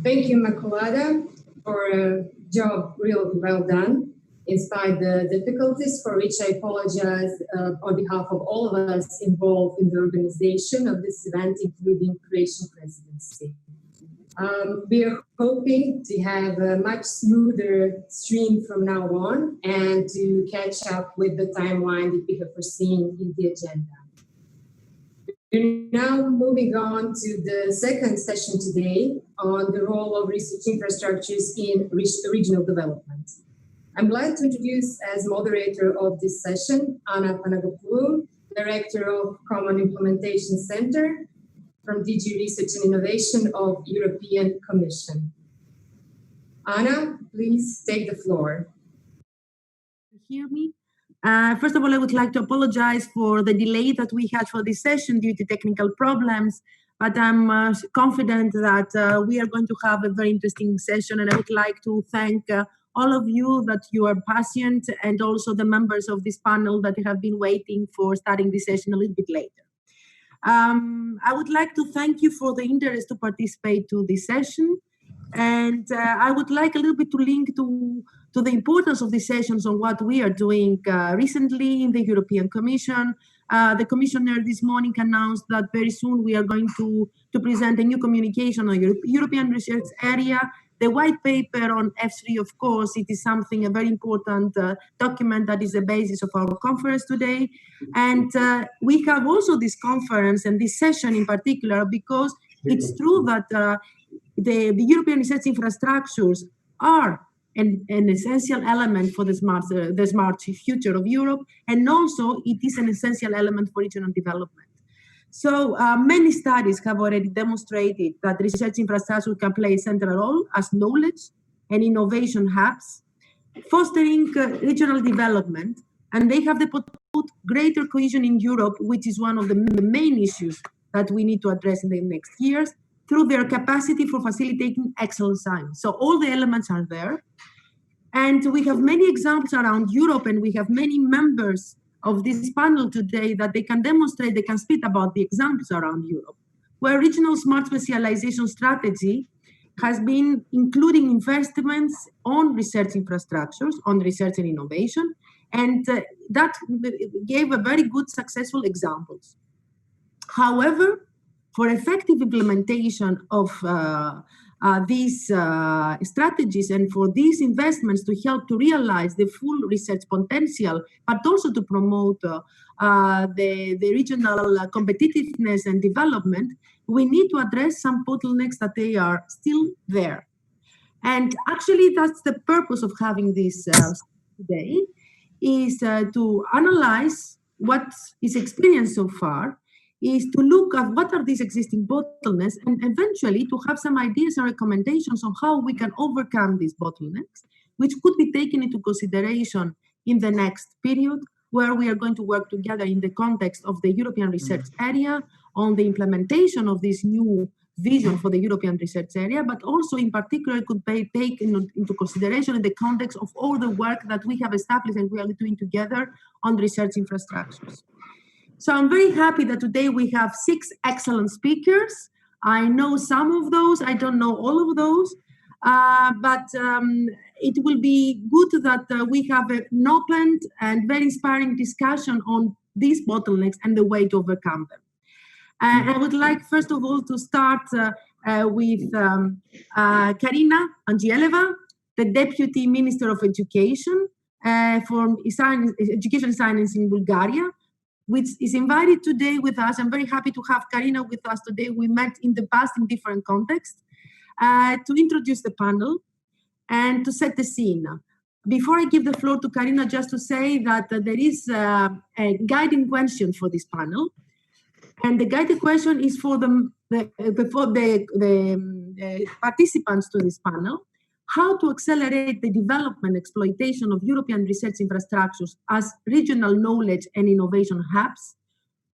Thank you, Maculada, for a job really well done, in spite of the difficulties, for which I apologize on behalf of all of us involved in the organization of this event, including Croatian Presidency. We are hoping to have a much smoother stream from now on and to catch up with the timeline that we have foreseen in the agenda. We're now moving on to the second session today on the role of research infrastructures in regional development. I'm glad to introduce as moderator of this session, Panagopoulou, Director of Common Implementation Center from DG Research and Innovation of European Commission. Anna, please take the floor. Hear me? First of all, I would like to apologize for the delay that we had for this session due to technical problems, but I'm confident that we are going to have a very interesting session, and I would like to thank all of you that you are patient, and also the members of this panel that have been waiting for starting this session a little bit later. I would like to thank you for the interest to participate to this session, and I would like a little bit to link to the importance of these sessions on what we are doing recently in the European Commission. The Commissioner this morning announced that very soon we are going to present a new communication on European research area. The white paper on Esfri, of course, it is something, a very important document that is the basis of our conference today. And we have also this conference and this session in particular because it's true that the European research infrastructures are an essential element for the smart future of Europe, and also it is an essential element for regional development. So many studies have already demonstrated that research infrastructure can play a central role as knowledge and innovation hubs, fostering regional development, and they have the potential to put greater cohesion in Europe, which is one of the main issues that we need to address in the next years, through their capacity for facilitating excellent science. So all the elements are there. And we have many examples around Europe, and we have many members of this panel today that they can demonstrate, they can speak about the examples around Europe, where regional smart specialization strategy has been including investments on research infrastructures, on research and innovation, and that gave a very good successful examples. However, for effective implementation of these strategies and for these investments to help to realize the full research potential, but also to promote the regional competitiveness and development, we need to address some bottlenecks that they are still there. And actually, that's the purpose of having this today, is to analyze what is experienced so far, is to look at what are these existing bottlenecks and eventually to have some ideas and recommendations on how we can overcome these bottlenecks, which could be taken into consideration in the next period, where we are going to work together in the context of the European research area on the implementation of this new vision for the European research area, but also in particular it could be taken into consideration in the context of all the work that we have established and we are doing together on research infrastructures. So I'm very happy that today we have 6 excellent speakers. I know some of those, I don't know all of those, but it will be good that we have an open and very inspiring discussion on these bottlenecks and the way to overcome them. I would like, first of all, to start with Karina Angelieva, the Deputy Minister of Education for Education and Science in Bulgaria, which is invited today with us. I'm very happy to have Karina with us today. We met in the past in different contexts to introduce the panel and to set the scene. Before I give the floor to Karina, just to say that there is a guiding question for this panel. And the guiding question is for the participants to this panel: how to accelerate the development exploitation of European research infrastructures as regional knowledge and innovation hubs,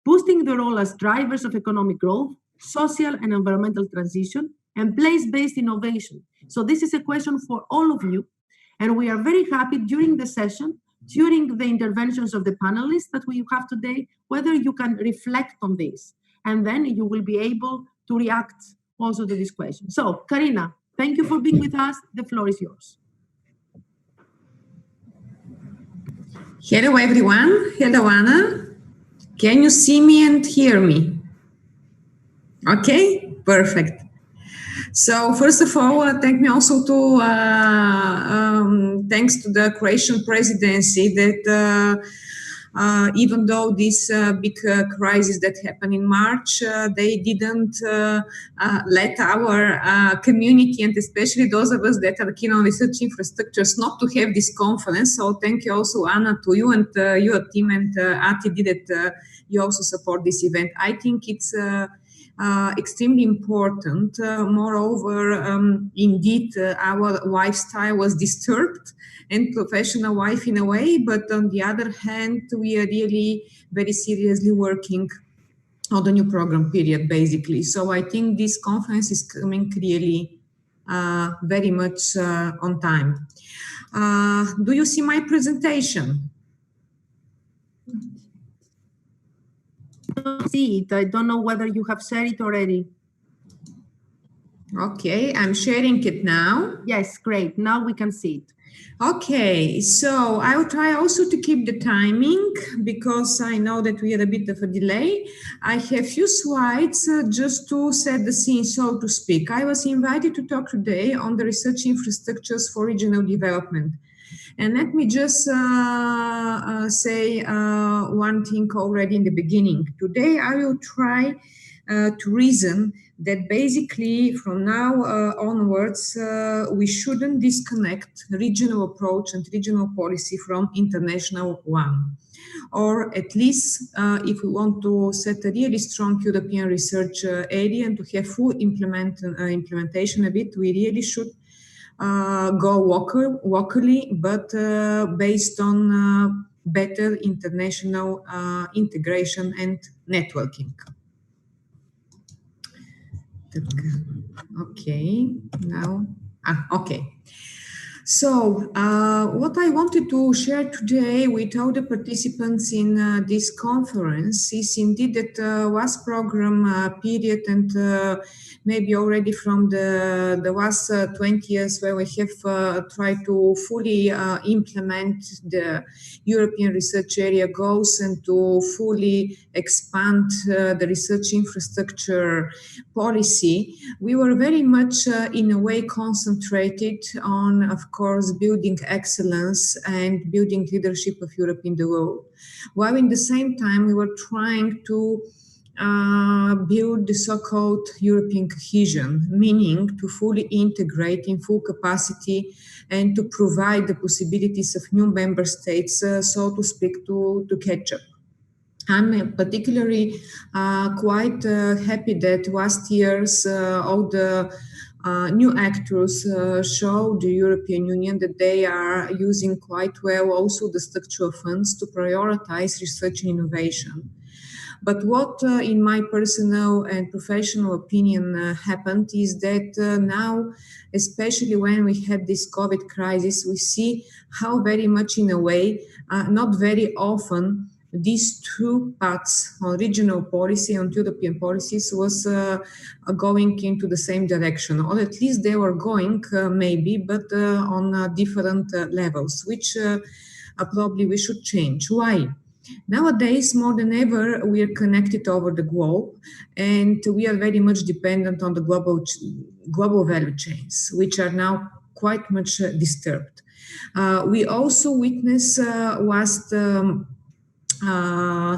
boosting their role as drivers of economic growth, social and environmental transition, and place-based innovation. So this is a question for all of you, and we are very happy during the session, during the interventions of the panelists that we have today, whether you can reflect on this, and then you will be able to react also to this question. So, Karina, Thank you for being with us. The floor is yours. Hello, everyone. Hello, Anna. Can you see me and hear me? Okay, perfect. So first of all, thank me also to thanks to the Croatian Presidency that even though this big crisis that happened in March, they didn't let our community, and especially those of us that are keen on research infrastructures, not to have this conference. So thank you also, Anna, to you and your team, and Ati that you also support this event. I think it's extremely important. Moreover, indeed, our lifestyle was disturbed and professional life in a way, but on the other hand, we are really very seriously working on the new program period, basically. So I think this conference is coming really very much on time. Do you see my presentation? I don't see it. I don't know whether you have shared it already. Okay, I'm sharing it now. Yes, great. Now we can see it. Okay, so I will try also to keep the timing because I know that we had a bit of a delay. I have few slides just to set the scene, so to speak. I was invited to talk today on the research infrastructures for regional development. And let me just say one thing already in the beginning. Today I will try to reason that basically from now onwards we shouldn't disconnect regional approach and regional policy from international one. Or at least if we want to set a really strong European research area and to have full implementation of it, we really should go locally, but based on better international integration and networking. Okay, now, okay. So what I wanted to share today with all the participants in this conference is indeed that last program period and maybe already from the last 20 years where we have tried to fully implement the European research area goals and to fully expand the research infrastructure policy, we were very much in a way concentrated on, of course, building excellence and building leadership of Europe in the world, while in the same time we were trying to build the so-called European cohesion, meaning to fully integrate in full capacity and to provide the possibilities of new member states, so to speak, to catch up. I'm particularly quite happy that last year's all the new actors show the European Union that they are using quite well also the structural funds to prioritize research and innovation. But what, in my personal and professional opinion, happened is that now, especially when we had this COVID crisis, we see how very much, in a way, not very often, these two paths on regional policy and European policies was going into the same direction, or at least they were going maybe, but on different levels, which probably we should change. Why? Nowadays, more than ever, we are connected over the globe, and we are very much dependent on the global value chains, which are now quite much disturbed. We also witness last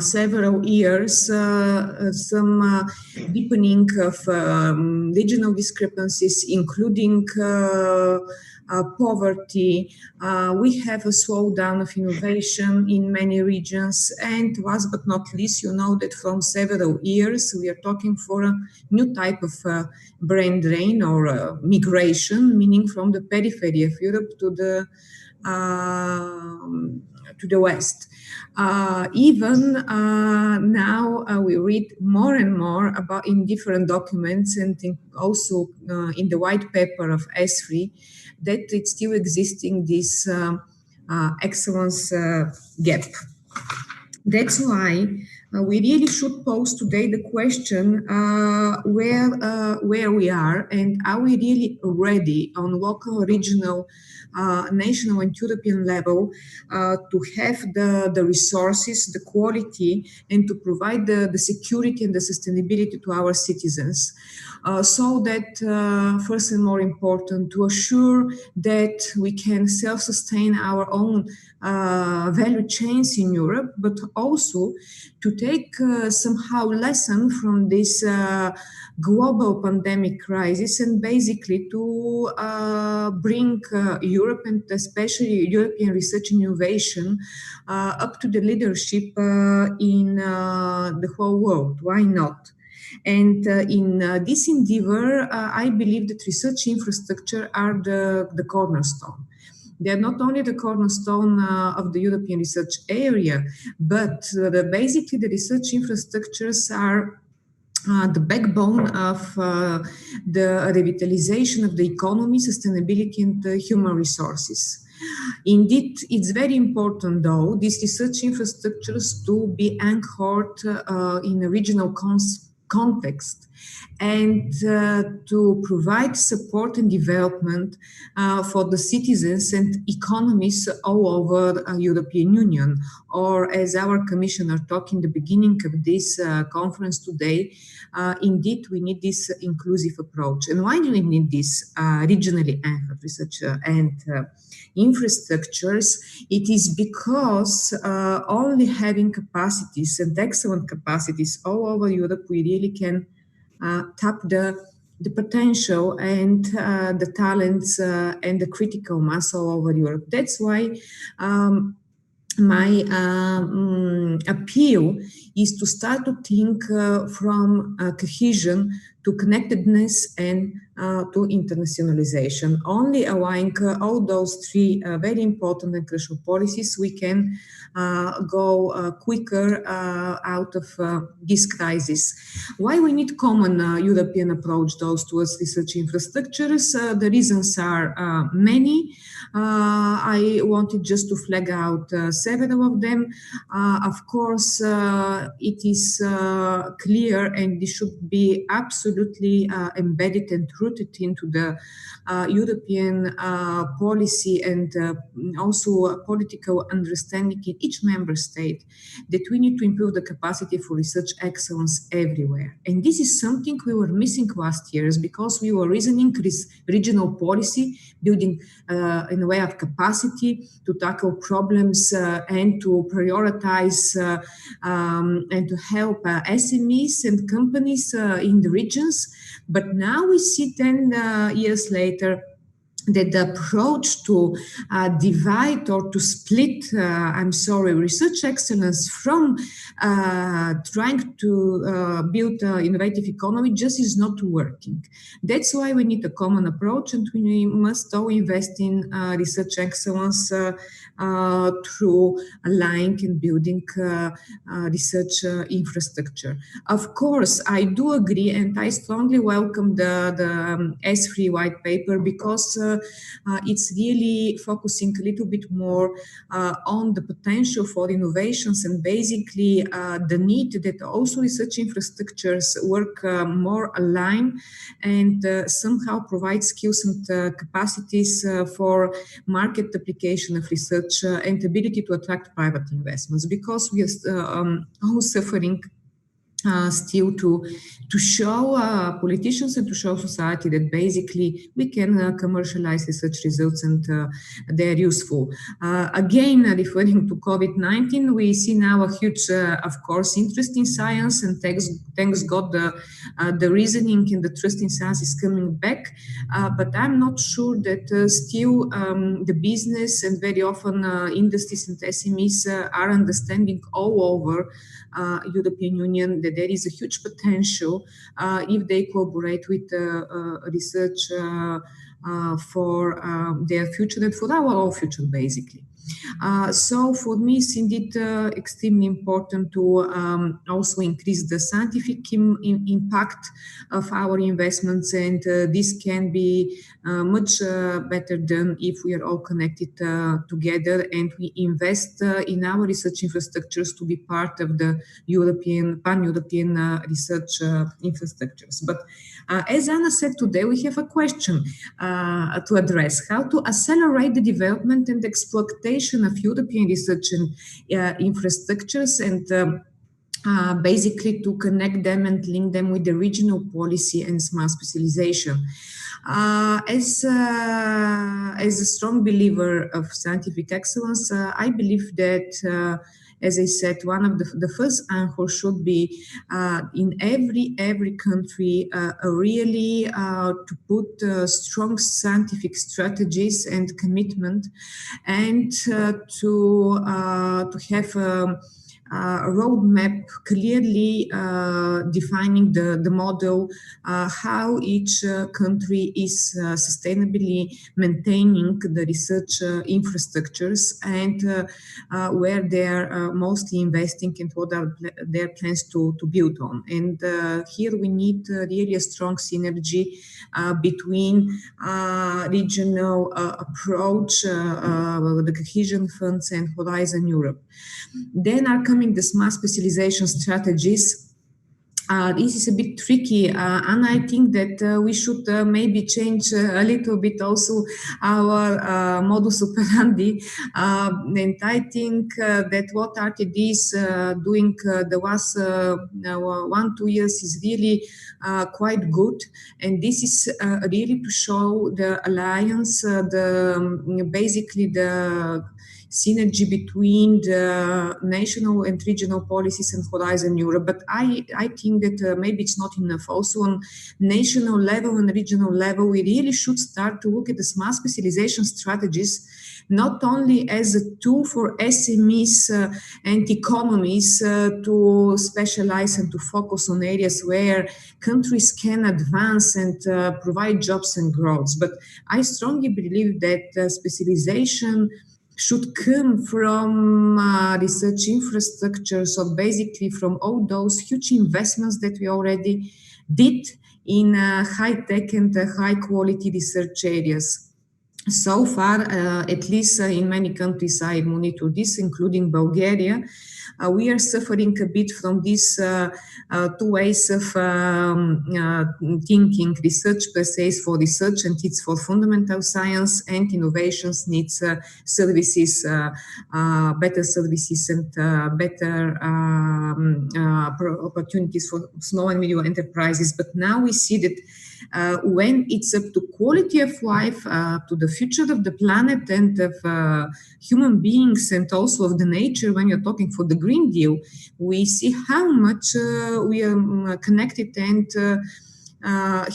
several years some deepening of regional discrepancies, including poverty. We have a slowdown of innovation in many regions, and last but not least, you know that from several years we are talking for a new type of brain drain or migration, meaning from the periphery of Europe to the West. Even now we read more and more about in different documents and also in the white paper of Esfri that it's still existing this excellence gap. That's why we really should pose today the question where we are, and are we really ready on local, regional, national and European level to have the resources, the quality, and to provide the security and the sustainability to our citizens. So that first and more important, to assure that we can self-sustain our own value chains in Europe, but also to take somehow lesson from this global pandemic crisis, and basically to bring Europe and especially European research and innovation up to the leadership in the whole world. Why not? And in this endeavor, I believe that research infrastructure are the cornerstone. They are not only the cornerstone of the European research area, but basically the research infrastructures are the backbone of the revitalization of the economy, sustainability, and human resources. Indeed, it's very important, though, these research infrastructures to be anchored in a regional context, and to provide support and development for the citizens and economies all over European Union. Or as our commissioner talked in the beginning of this conference today, indeed we need this inclusive approach. And why do we need this regionally anchored research and infrastructures? It is because only having capacities and excellent capacities all over Europe, we really can tap the potential and the talents and the critical mass all over Europe. That's why my appeal is to start to think from cohesion to connectedness and to internationalization. Only allowing all those three very important and crucial policies, we can go quicker out of this crisis. Why we need common European approach those towards research infrastructures? The reasons are many. I wanted just to flag out several of them. Of course, it is clear, and this should be absolutely embedded and rooted into the European policy and also political understanding in each member state, that we need to improve the capacity for research excellence everywhere. And this is something we were missing last years, because we were reasoning regional policy, building in a way of capacity to tackle problems and to prioritize and to help SMEs and companies in the regions. But now we see 10 years later that the approach to divide or to split, research excellence from trying to build an innovative economy just is not working. That's why we need a common approach, and we must all invest in research excellence through aligning and building research infrastructure. Of course, I do agree, and I strongly welcome the Esfri white paper, because it's really focusing a little bit more on the potential for innovations, and basically the need that also research infrastructures work more aligned and somehow provide skills and capacities for market application of research and ability to attract private investments, because we are all suffering still to show politicians and to show society that basically we can commercialize research results and they're useful. Again, referring to COVID-19, we see now a huge, of course, interest in science, and thanks God the reasoning and the trust in science is coming back. But I'm not sure that still the business and very often industries and SMEs are understanding all over European Union that there is a huge potential if they cooperate with research for their future and for our own future, basically. So for me, it's indeed extremely important to also increase the scientific impact of our investments, and this can be much better done if we are all connected together and we invest in our research infrastructures to be part of the pan-European research infrastructures. But as Anna said today, we have a question to address: how to accelerate the development and exploitation of European research and infrastructures, and basically to connect them and link them with the regional policy and smart specialization. As a strong believer of scientific excellence, I believe that, as I said, one of the first anchors should be in every country really to put strong scientific strategies and commitment, and to have a roadmap clearly defining the model, how each country is sustainably maintaining the research infrastructures, and where they're mostly investing and what are their plans to build on. And here we need really a strong synergy between regional approach, the cohesion funds and Horizon Europe. Then are coming the smart specialization strategies. This is a bit tricky, and I think that we should maybe change a little bit also our modus operandi. And I think that what RTD is doing the last 1-2 years is really quite good, and this is really to show the alliance, basically the synergy between the national and regional policies and Horizon Europe. But I think that maybe it's not enough. Also on national level and regional level, we really should start to look at the smart specialization strategies, not only as a tool for SMEs and economies to specialize and to focus on areas where countries can advance and provide jobs and growth. But I strongly believe that specialization should come from research infrastructure, so basically from all those huge investments that we already did in high-tech and high-quality research areas. So far, at least in many countries I monitor this, including Bulgaria, we are suffering a bit from these two ways of thinking. Research per se is for research and it's for fundamental science, and innovations needs services, better services and better opportunities for small and medium enterprises. But now we see that when it's up to quality of life, to the future of the planet and of human beings and also of the nature, when you're talking for the Green Deal, we see how much we are connected, and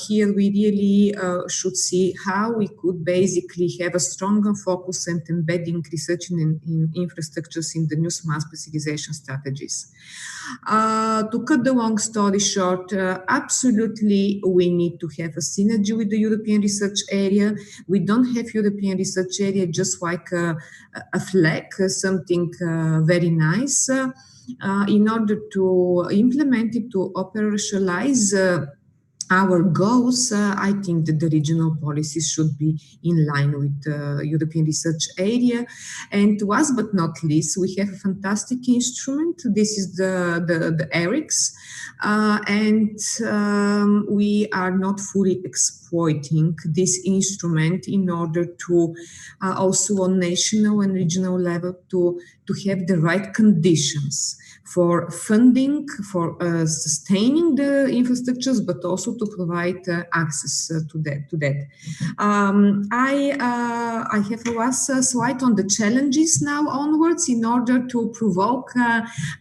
here we really should see how we could basically have a stronger focus and embedding research in infrastructures in the new smart specialization strategies. To cut the long story short, absolutely we need to have a synergy with the European research area. We don't have European research area just like a flag, something very nice. In order to implement it, to operationalize our goals, I think that the regional policies should be in line with the European research area. And last but not least, we have a fantastic instrument. This is the ERICS, and we are not fully exploiting this instrument in order to also on national and regional level to have the right conditions for funding, for sustaining the infrastructures, but also to provide access to that. I have a last slide on the challenges now onwards in order to provoke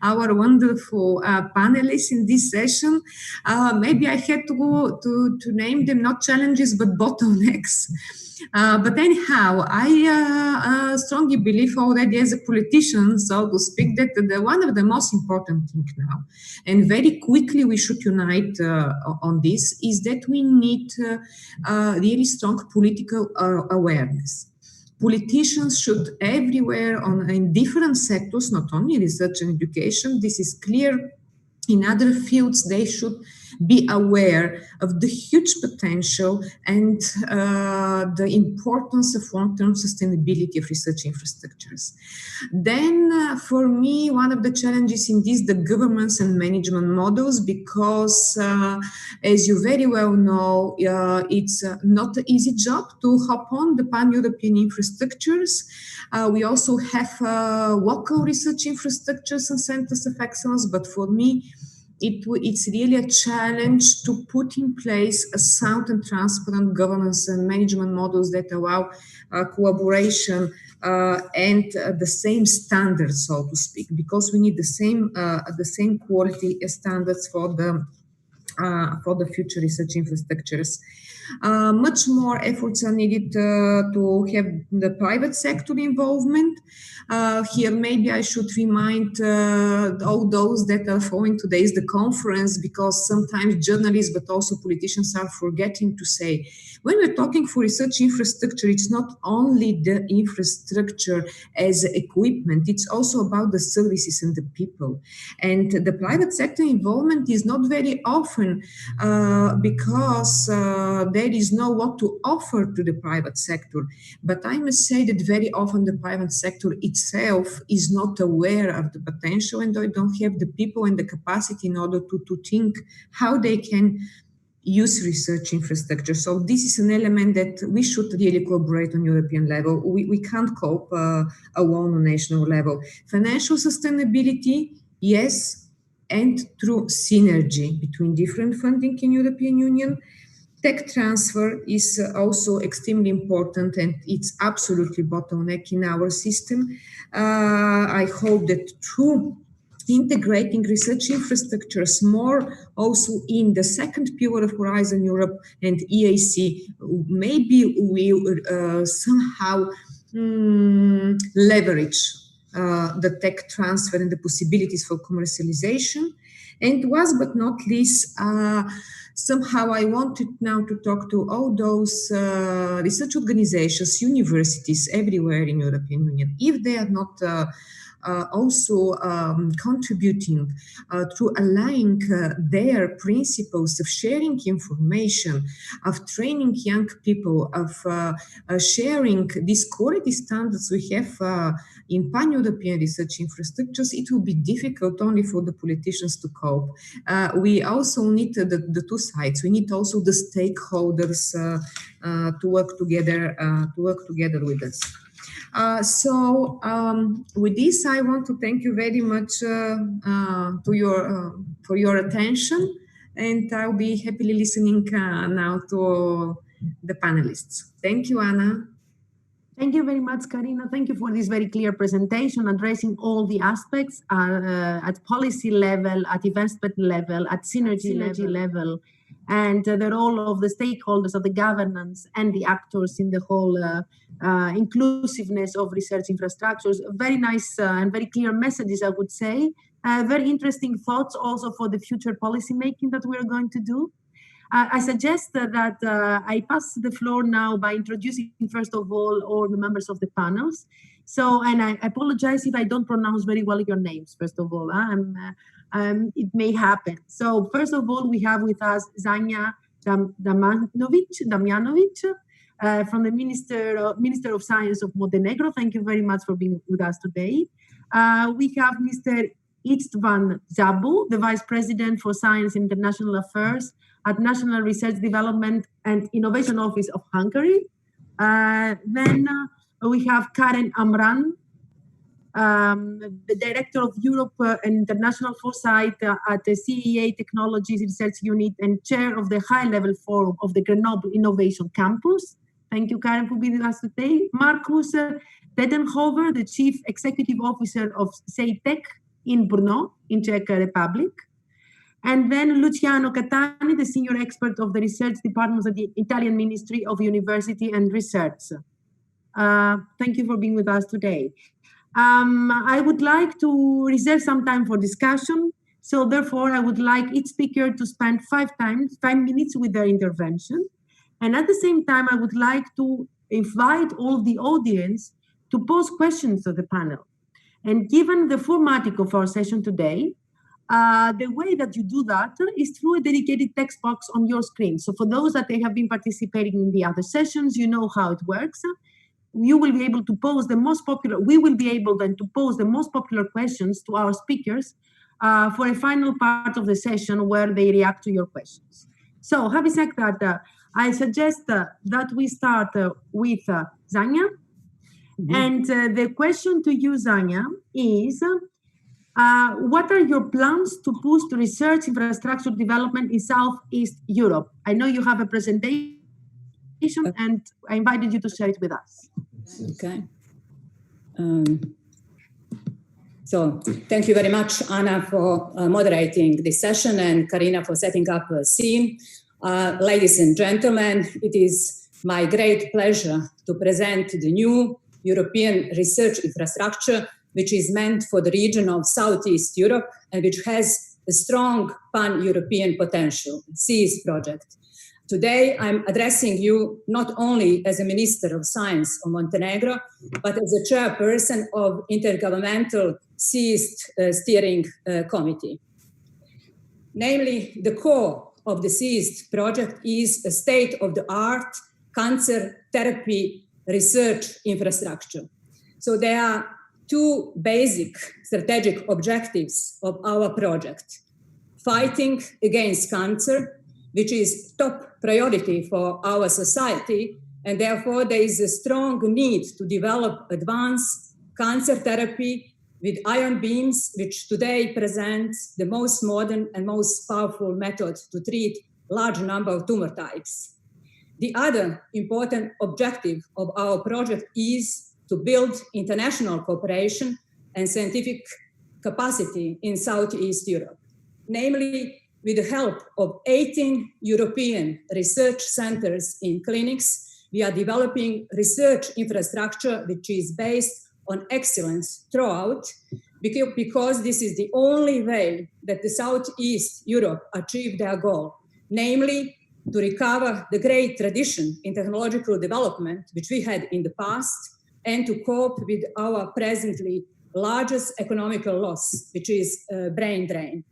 our wonderful panelists in this session. Maybe I had to go to name them not challenges but bottlenecks. But anyhow, I strongly believe already as a politician, so to speak, that one of the most important things now, and very quickly we should unite on this, is that we need really strong political awareness. politicians should everywhere in different sectors, not only research and education, this is clear. In other fields, they should be aware of the huge potential and the importance of long-term sustainability of research infrastructures. Then, for me, one of the challenges in this, the governance and management models, because as you very well know, it's not an easy job to hop on the pan-European infrastructures. We also have local research infrastructures and centers of excellence, but for me, it's really a challenge to put in place a sound and transparent governance and management models that allow collaboration and the same standards, so to speak, because we need the same quality standards for the future research infrastructures. Much more efforts are needed to have the private sector involvement. Here, maybe I should remind all those that are following today's the conference, because sometimes journalists but also politicians are forgetting to say, when we're talking for research infrastructure, it's not only the infrastructure as equipment, it's also about the services and the people. And the private sector involvement is not very often because there is no what to offer to the private sector. But I must say that very often the private sector itself is not aware of the potential, and they don't have the people and the capacity in order to think how they can use research infrastructure. So this is an element that we should really collaborate on European level. We can't cope alone on national level. Financial sustainability, yes, and through synergy between different funding in European Union. Tech transfer is also extremely important, and it's absolutely bottleneck in our system. I hope that through integrating research infrastructures more also in the second pillar of Horizon Europe and EAC, maybe we will somehow leverage the tech transfer and the possibilities for commercialization. And last but not least, somehow I wanted now to talk to all those research organizations, universities everywhere in European Union. If they are not also contributing to aligning their principles of sharing information, of training young people, of sharing these quality standards we have in pan-European research infrastructures, it will be difficult only for the politicians to cope. We also need the two sides. We need also the stakeholders to work together with us. So with this, I want to thank you very much for your attention, and I'll be happily listening now to the panelists. Thank you, Anna. Thank you very much, Karina. Thank you for this very clear presentation, addressing all the aspects at policy level, at investment level, at synergy level, and the role of the stakeholders of the governance and the actors in the whole inclusiveness of research infrastructures. Very nice and very clear messages, I would say. Very interesting thoughts also for the future policy making that we're going to do. I suggest that I pass the floor now by introducing, first of all the members of the panels. So, and I apologize if I don't pronounce very well your names, first of all. It may happen. So, first of all, we have with us Sanja Damjanovic, from the Minister of Science of Montenegro. Thank you very much for being with us today. We have Mr. István Szabó, the Vice President for Science and International Affairs at National Research Development and Innovation Office of Hungary. Then we have Karen Amran, the Director of Europe and International Foresight at the CEA Technologies Research Unit and Chair of the High-Level Forum of the Grenoble Innovation Campus. Thank you, Karen, for being with us today. Markus Tedenhover, the Chief Executive Officer of SEEIIST in Brno, in Czech Republic. And then Luciano Catani, the Senior Expert of the Research Department of the Italian Ministry of University and Research. Thank you for being with us today. I would like to reserve some time for discussion. So therefore, I would like each speaker to spend 5 minutes with their intervention. And at the same time, I would like to invite all the audience to pose questions to the panel. And given the formatting of our session today, the way that you do that is through a dedicated text box on your screen. So for those that they have been participating in the other sessions, you know how it works. You will be able to pose the most popular, we will be able then to pose the most popular questions to our speakers for a final part of the session where they react to your questions. So having said that, I suggest that we start with Sanja. And the question to you, Sanja, is what are your plans to boost research infrastructure development in Southeast Europe? I know you have a presentation and I invited you to share it with us. Okay. So thank you very much, Anna, for moderating this session, and Karina for setting up a scene. Ladies and gentlemen, it is my great pleasure to present the new European research infrastructure, which is meant for the region of Southeast Europe and which has a strong pan-European potential, SEEIST project. Today, I'm addressing you not only as a Minister of Science of Montenegro, but as a Chairperson of Intergovernmental SEEIST Steering Committee. Namely, the core of the SEEIST project is a state-of-the-art cancer therapy research infrastructure. So there are two basic strategic objectives of our project: fighting against cancer, which is top priority for our society, and therefore there is a strong need to develop advanced cancer therapy with ion beams, which today presents the most modern and most powerful method to treat large number of tumor types. The other important objective of our project is to build international cooperation and scientific capacity in Southeast Europe. Namely, with the help of 18 European research centers in clinics, we are developing research infrastructure which is based on excellence throughout, because this is the only way that the Southeast Europe achieve their goal, namely to recover the great tradition in technological development which we had in the past, and to cope with our presently largest economical loss, which is brain drain.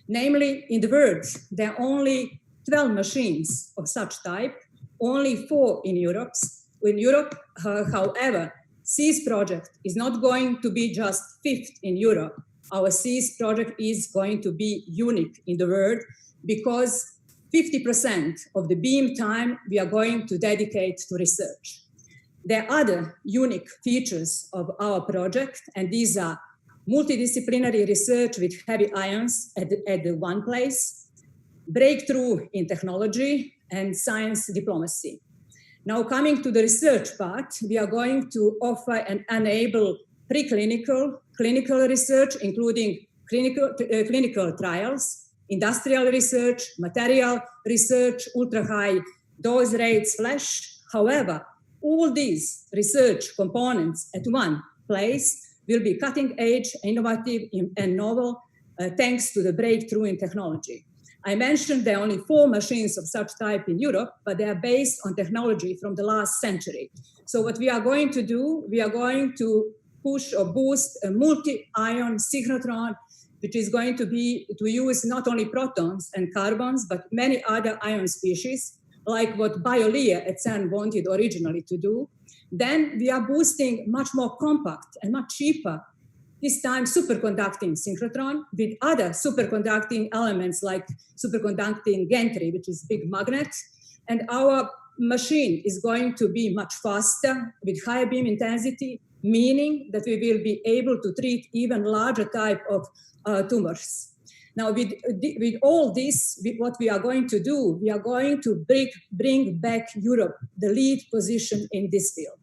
Namely, in the world, there are only 12 machines of such type, only 4 in Europe. However, SEEIST project is not going to be just fifth in Europe. Our SEEIST project is going to be unique in the world because 50% of the beam time we are going to dedicate to research. There are other unique features of our project, and these are multidisciplinary research with heavy ions at one place, breakthrough in technology, and science diplomacy. Now, coming to the research part, we are going to offer and enable preclinical, clinical research, including clinical trials, industrial research, material research, ultra-high dose rates, flash. However, all these research components at one place will be cutting edge, innovative, and novel, thanks to the breakthrough in technology. I mentioned there are only 4 machines of such type in Europe, but they are based on technology from the last century. So what we are going to do, we are going to push or boost a multi-ion synchrotron, which is going to use not only protons and carbons, but many other ion species, like what BioLia at CERN wanted originally to do. Then we are boosting much more compact and much cheaper, this time superconducting synchrotron with other superconducting elements like superconducting gantry, which is big magnet. And our machine is going to be much faster with higher beam intensity, meaning that we will be able to treat even larger type of tumors. Now, with all this, what we are going to do, we are going to bring back Europe the lead position in this field.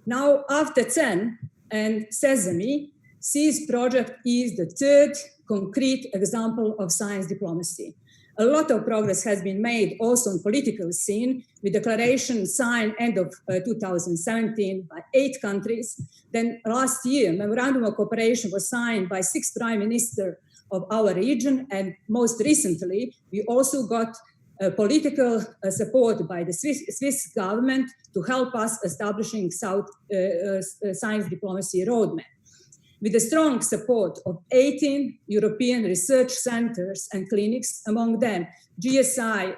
Now, after CERN and Sesame, SEEIST project is the third concrete example of science diplomacy. A lot of progress has been made also on political scene, with declaration signed end of 2017 by 8 countries. Then last year, memorandum of cooperation was signed by 6 prime ministers of our region, and most recently, we also got political support by the Swiss government to help us establishing science diplomacy roadmap. With the strong support of 18 European research centers and clinics, among them CEN,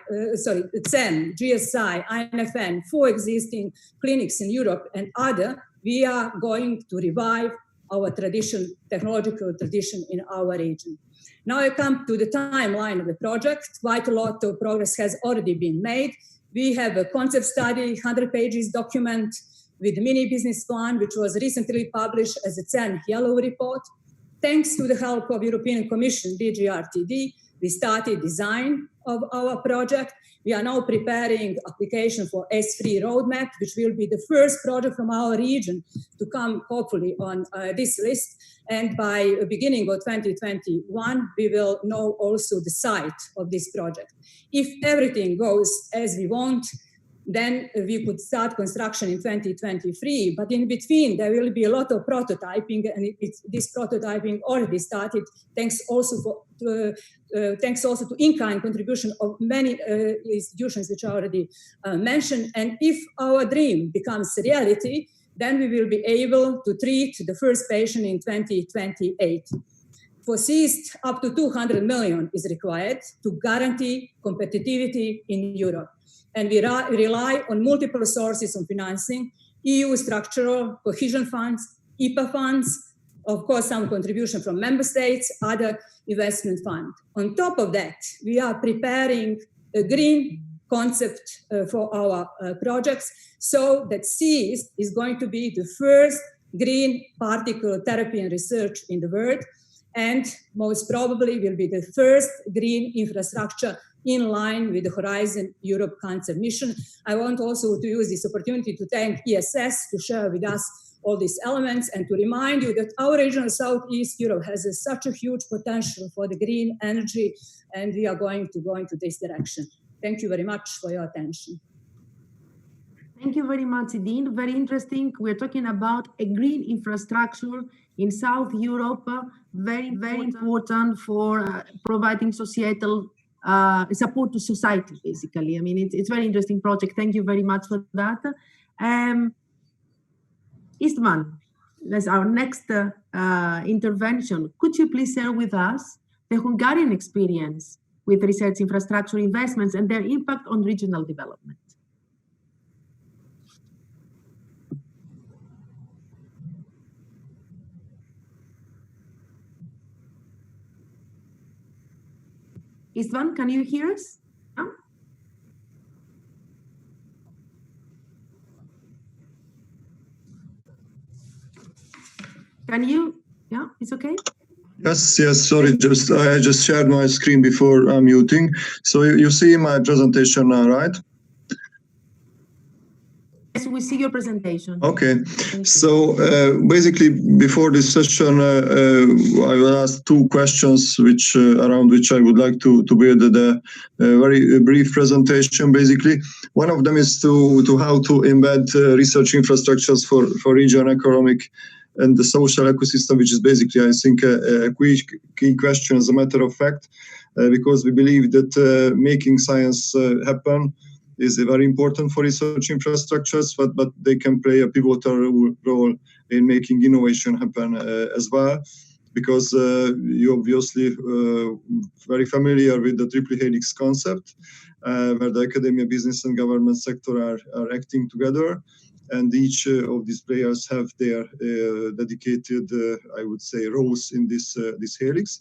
GSI, INFN, 4 existing clinics in Europe and other, we are going to revive our technological tradition in our region. Now I come to the timeline of the project. Quite a lot of progress has already been made. We have a concept study, 100 pages document with a mini business plan, which was recently published as a CEN Yellow Report. Thanks to the help of European Commission, DG RTD, we started design of our project. We are now preparing application for Esfri roadmap, which will be the first project from our region to come hopefully on this list. And by the beginning of 2021, we will know also the site of this project. If everything goes as we want, then we could start construction in 2023. But in between, there will be a lot of prototyping, and this prototyping already started, thanks also to in-kind contribution of many institutions which are already mentioned. And if our dream becomes reality, then we will be able to treat the first patient in 2028. For SEEIST, up to 200 million is required to guarantee competitivity in Europe. And we rely on multiple sources of financing, EU structural, cohesion funds, IPA funds, of course, some contribution from member states, other investment fund. On top of that, we are preparing a green concept for our projects, so that SEEIST is going to be the first green particle therapy and research in the world, and most probably will be the first green infrastructure in line with the Horizon Europe Cancer Mission. I want also to use this opportunity to thank ESS to share with us all these elements and to remind you that our region of Southeast Europe has such a huge potential for the green energy, and we are going to go into this direction. Thank you very much for your attention. Thank you very much, Edine. Very interesting. We're talking about a green infrastructure in South Europe, very, very important for providing societal support to society, basically. I mean, it's a very interesting project. Thank you very much for that. István, that's our next intervention. Could you please share with us the Hungarian experience with research infrastructure investments and their impact on regional development? István, can you hear us? No? Can you? Yeah, it's okay. Yes, sorry, I just shared my screen before muting. So you see my presentation now, right? Yes, we see your presentation. Okay, so basically before this session, I will ask 2 questions around which I would like to build a very brief presentation. Basically, one of them is to how to embed research infrastructures for regional economic and the social ecosystem, which is basically, I think, a key question as a matter of fact, because we believe that making science happen is very important for research infrastructures, but they can play a pivotal role in making innovation happen as well, because you're obviously very familiar with the triple helix concept, where the academia, business, and government sector are acting together. And each of these players have their dedicated, I would say, roles in this helix.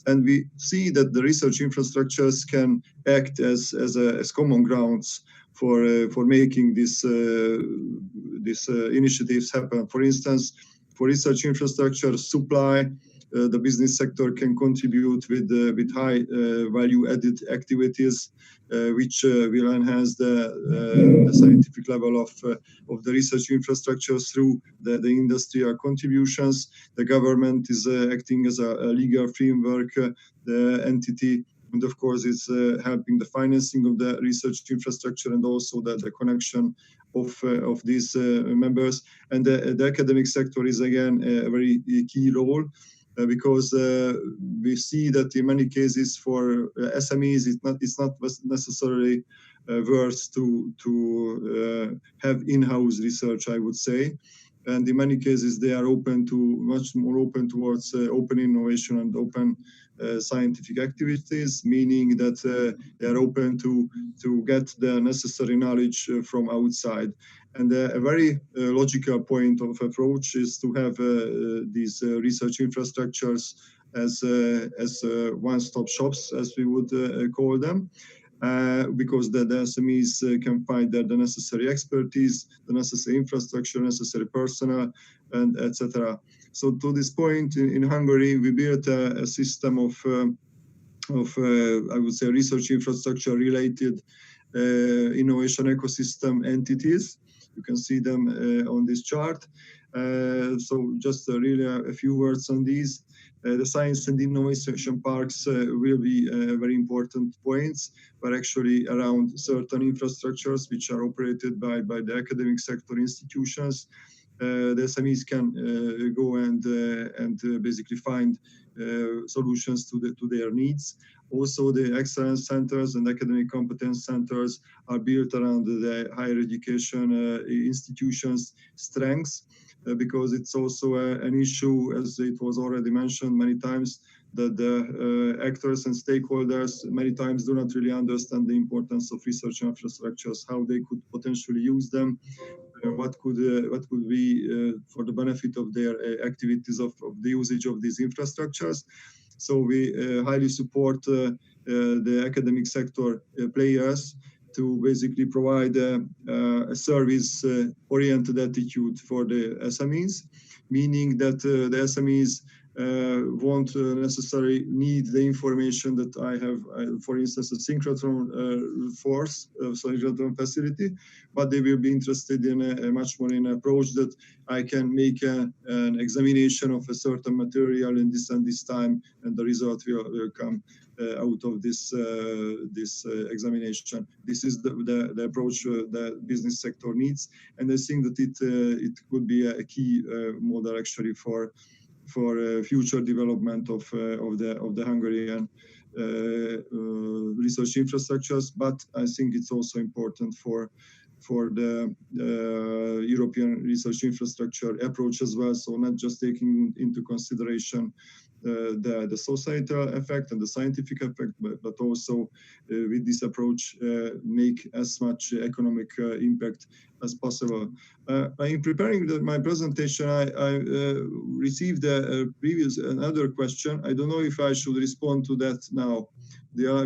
And we see that the research infrastructures can act as common grounds for making these initiatives happen. For instance, for research infrastructure supply, the business sector can contribute with high value-added activities, which will enhance the scientific level of the research infrastructure through the industrial contributions. The government is acting as a legal framework, the entity, and of course is helping the financing of the research infrastructure and also the connection of these members. And the academic sector is again a very key role. because we see that in many cases for SMEs, it's not necessarily worth to have in-house research, I would say. And in many cases, they are much more open towards open innovation and open scientific activities, meaning that they are open to get the necessary knowledge from outside. And a very logical point of approach is to have these research infrastructures as one-stop shops, as we would call them. Because the SMEs can find the necessary expertise, the necessary infrastructure, necessary personnel, and etc. So to this point, in Hungary, we built a system of I would say research infrastructure related innovation ecosystem entities. You can see them on this chart. So just really a few words on these. The science and innovation parks will be very important points, but actually around certain infrastructures which are operated by the academic sector institutions. The SMEs can go and basically find solutions to their needs. Also, the excellence centers and academic competence centers are built around the higher education institutions' strengths, because it's also an issue, as it was already mentioned many times, that the actors and stakeholders many times do not really understand the importance of research infrastructures, how they could potentially use them, what could be for the benefit of their activities of the usage of these infrastructures. So we highly support the academic sector players to basically provide a service-oriented attitude for the SMEs, meaning that the SMEs won't necessarily need the information that I have, for instance, a synchrotron synchrotron facility, but they will be interested in a much more in an approach that I can make an examination of a certain material in this and this time, and the result will come out of this examination. This is the approach the business sector needs, and I think that it could be a key model actually for future development of the Hungarian research infrastructures. But I think it's also important for the European research infrastructure approach as well. So not just taking into consideration the societal effect and the scientific effect, but also with this approach make as much economic impact as possible. In preparing my presentation, I received another question. I don't know if I should respond to that now,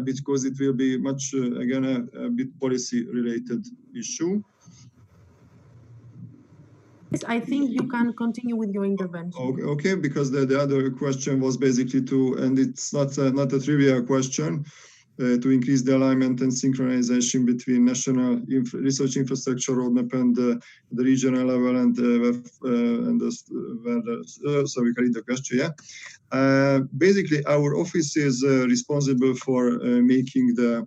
because it will be much, again, a bit policy-related issue. Yes, I think you can continue with your intervention. Okay, because the other question was basically and it's not a trivial question, to increase the alignment and synchronization between national research infrastructure roadmap and the regional level and so we can read the question, yeah. Basically, our office is responsible for making the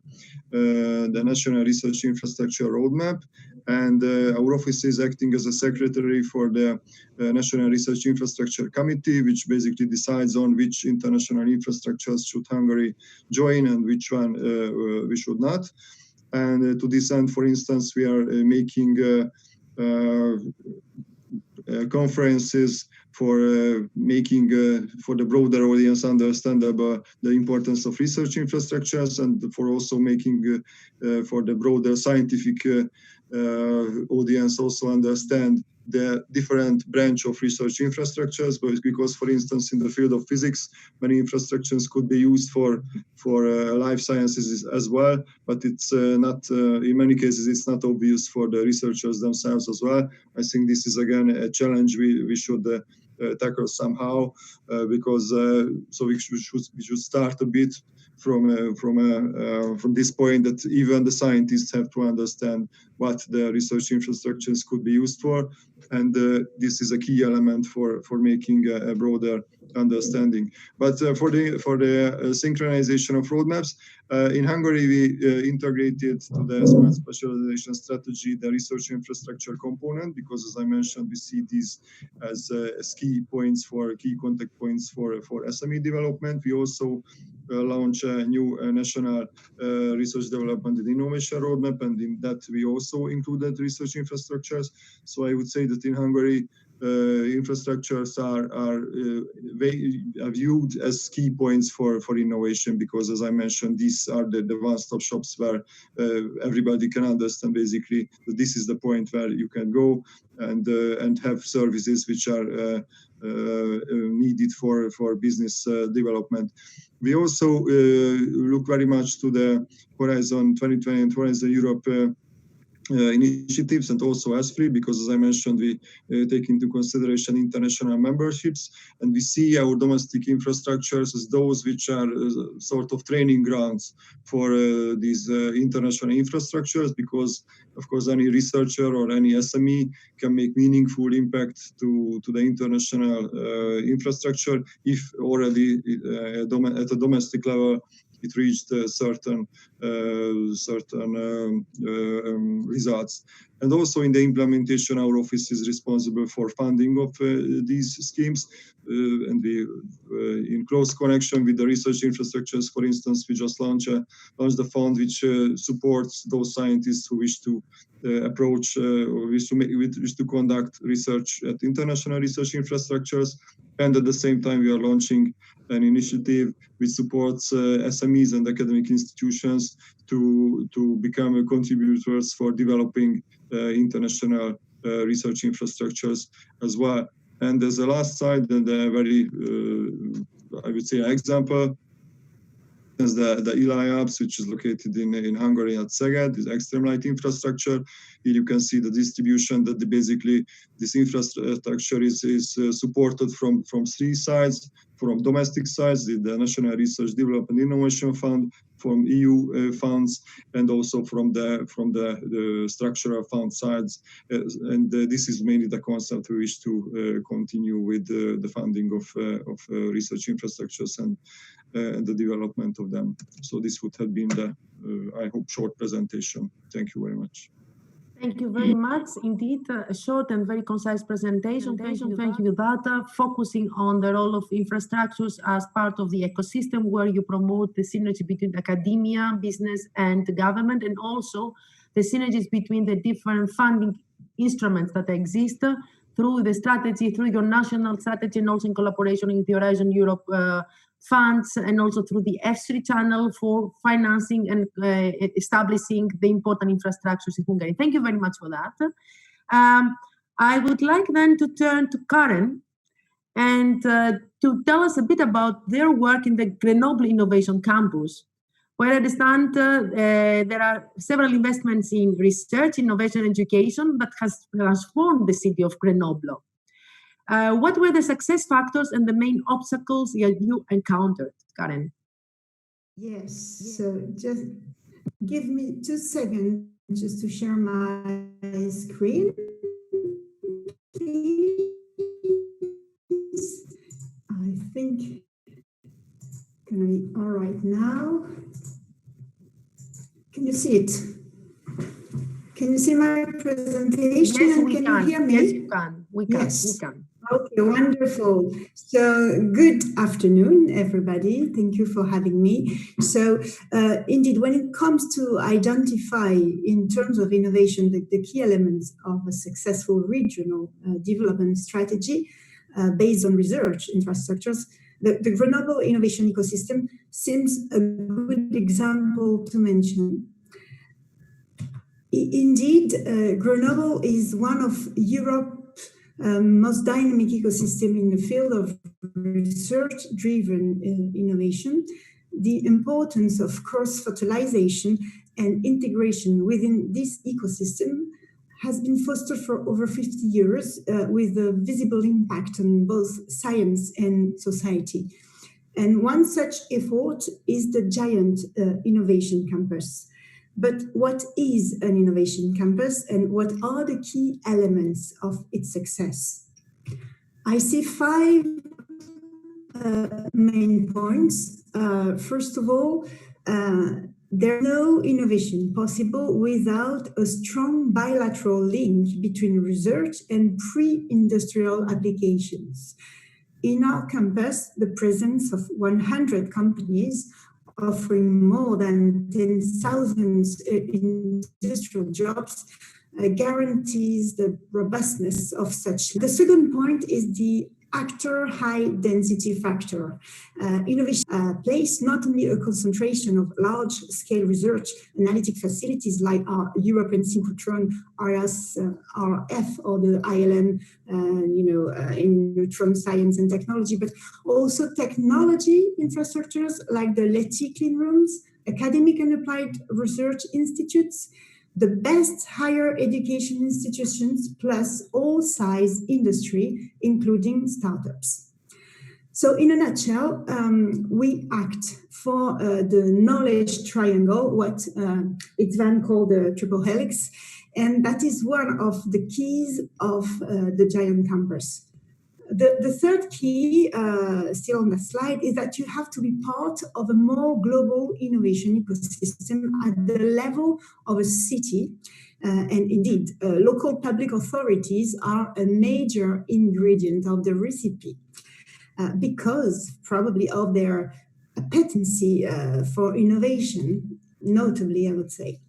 national research infrastructure roadmap, and our office is acting as a secretary for the National Research Infrastructure Committee, which basically decides on which international infrastructures should Hungary join and which one we should not. And to this end, for instance, we are making conferences for making for the broader audience understandable the importance of research infrastructures, and for also making for the broader scientific audience also understand the different branch of research infrastructures, because, for instance, in the field of physics, many infrastructures could be used for life sciences as well, but it's not, in many cases, it's not obvious for the researchers themselves as well. I think this is, again, a challenge we should tackle somehow, because so we should start a bit from this point that even the scientists have to understand what the research infrastructures could be used for, and this is a key element for making a broader understanding. But for the synchronization of roadmaps, in Hungary we integrated to the smart specialization strategy the research infrastructure component, because as I mentioned, we see these as key points for key contact points for SME development. We also launch a new national research development and innovation roadmap, and in that we also included research infrastructures. So I would say that in Hungary, infrastructures are viewed as key points for innovation, because as I mentioned, these are the one-stop shops where everybody can understand basically that this is the point where you can go and have services which are needed for business development. We also look very much to the Horizon 2020 and Horizon Europe initiatives, and also Esfri, because as I mentioned, we take into consideration international memberships, and we see our domestic infrastructures as those which are sort of training grounds for these international infrastructures, because of course any researcher or any SME can make meaningful impact to the international infrastructure if already at a domestic level it reached certain results. And also in the implementation, our office is responsible for funding of these schemes, and we, in close connection with the research infrastructures, for instance, we just launched the fund which supports those scientists who wish to approach or wish to conduct research at international research infrastructures. And at the same time, we are launching an initiative which supports SMEs and academic institutions to become contributors for developing international research infrastructures as well. And as a last slide, and a very, I would say, example, is the ELI-Apps, which is located in Hungary at Szeged, this extreme light infrastructure. Here you can see the distribution that basically this infrastructure is supported from three sides: from domestic sides, the National Research Development Innovation Fund, from EU funds, and also from the structural fund sides. And this is mainly the concept we wish to continue with the funding of research infrastructures and the development of them. So this would have been the, I hope, short presentation. Thank you very much. Thank you very much. Indeed, a short and very concise presentation. Thank you, Data, focusing on the role of infrastructures as part of the ecosystem where you promote the synergy between academia, business, and government, and also the synergies between the different funding instruments that exist through the strategy, through your national strategy, and also in collaboration with the Horizon Europe funds, and also through the Esfri channel for financing and establishing the important infrastructures in Hungary. Thank you very much for that. I would like then to turn to Karen and to tell us a bit about their work in the Grenoble Innovation Campus, where I understand there are several investments in research, innovation, and education that has transformed the city of Grenoble. What were the success factors and the main obstacles you encountered, Karen? Yes, so just give me 2 seconds just to share my screen, please. I think gonna be all right now. Can you see it? Can you see my presentation? Yes, we can. You hear me? Yes, you can. We can. Yes. We can. Okay, wonderful. So good afternoon, everybody. Thank you for having me. So indeed, when it comes to identify in terms of innovation, the key elements of a successful regional development strategy based on research infrastructures, the Grenoble innovation ecosystem seems a good example to mention. Indeed, Grenoble is one of Europe's most dynamic ecosystem in the field of research-driven innovation. The importance of cross-fertilization and integration within this ecosystem has been fostered for over 50 years with a visible impact on both science and society. And one such effort is the giant innovation campus. But what is an innovation campus and what are the key elements of its success? I see 5 main points. First of all, there's no innovation possible without a strong bilateral link between research and pre-industrial applications. In our campus, the presence of 100 companies offering more than 10,000 industrial jobs guarantees the robustness of such. The second point is the actor high density factor. Innovation place not only a concentration of large scale research analytic facilities like our European synchrotron RF or the ILM in neutron science and technology, but also technology infrastructures like the LETI clean rooms, academic and applied research institutes, the best higher education institutions, plus all size industry, including startups. So in a nutshell, we act for the knowledge triangle, what István called the triple helix, and that is one of the keys of the Giant Campus. The third key, still on the slide, is that you have to be part of a more global innovation ecosystem at the level of a city. And indeed, local public authorities are a major ingredient of the recipe because probably of their appetency for innovation, notably, I would say.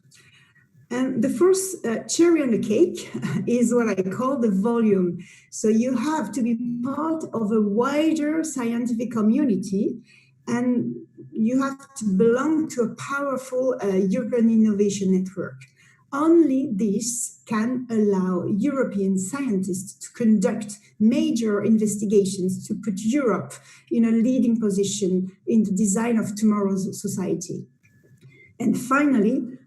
And the first cherry on the cake is what I call the volume. So you have to be part of a wider scientific community, and you have to belong to a powerful European innovation network. Only this can allow European scientists to conduct major investigations to put Europe in a leading position in the design of tomorrow's society. And finally,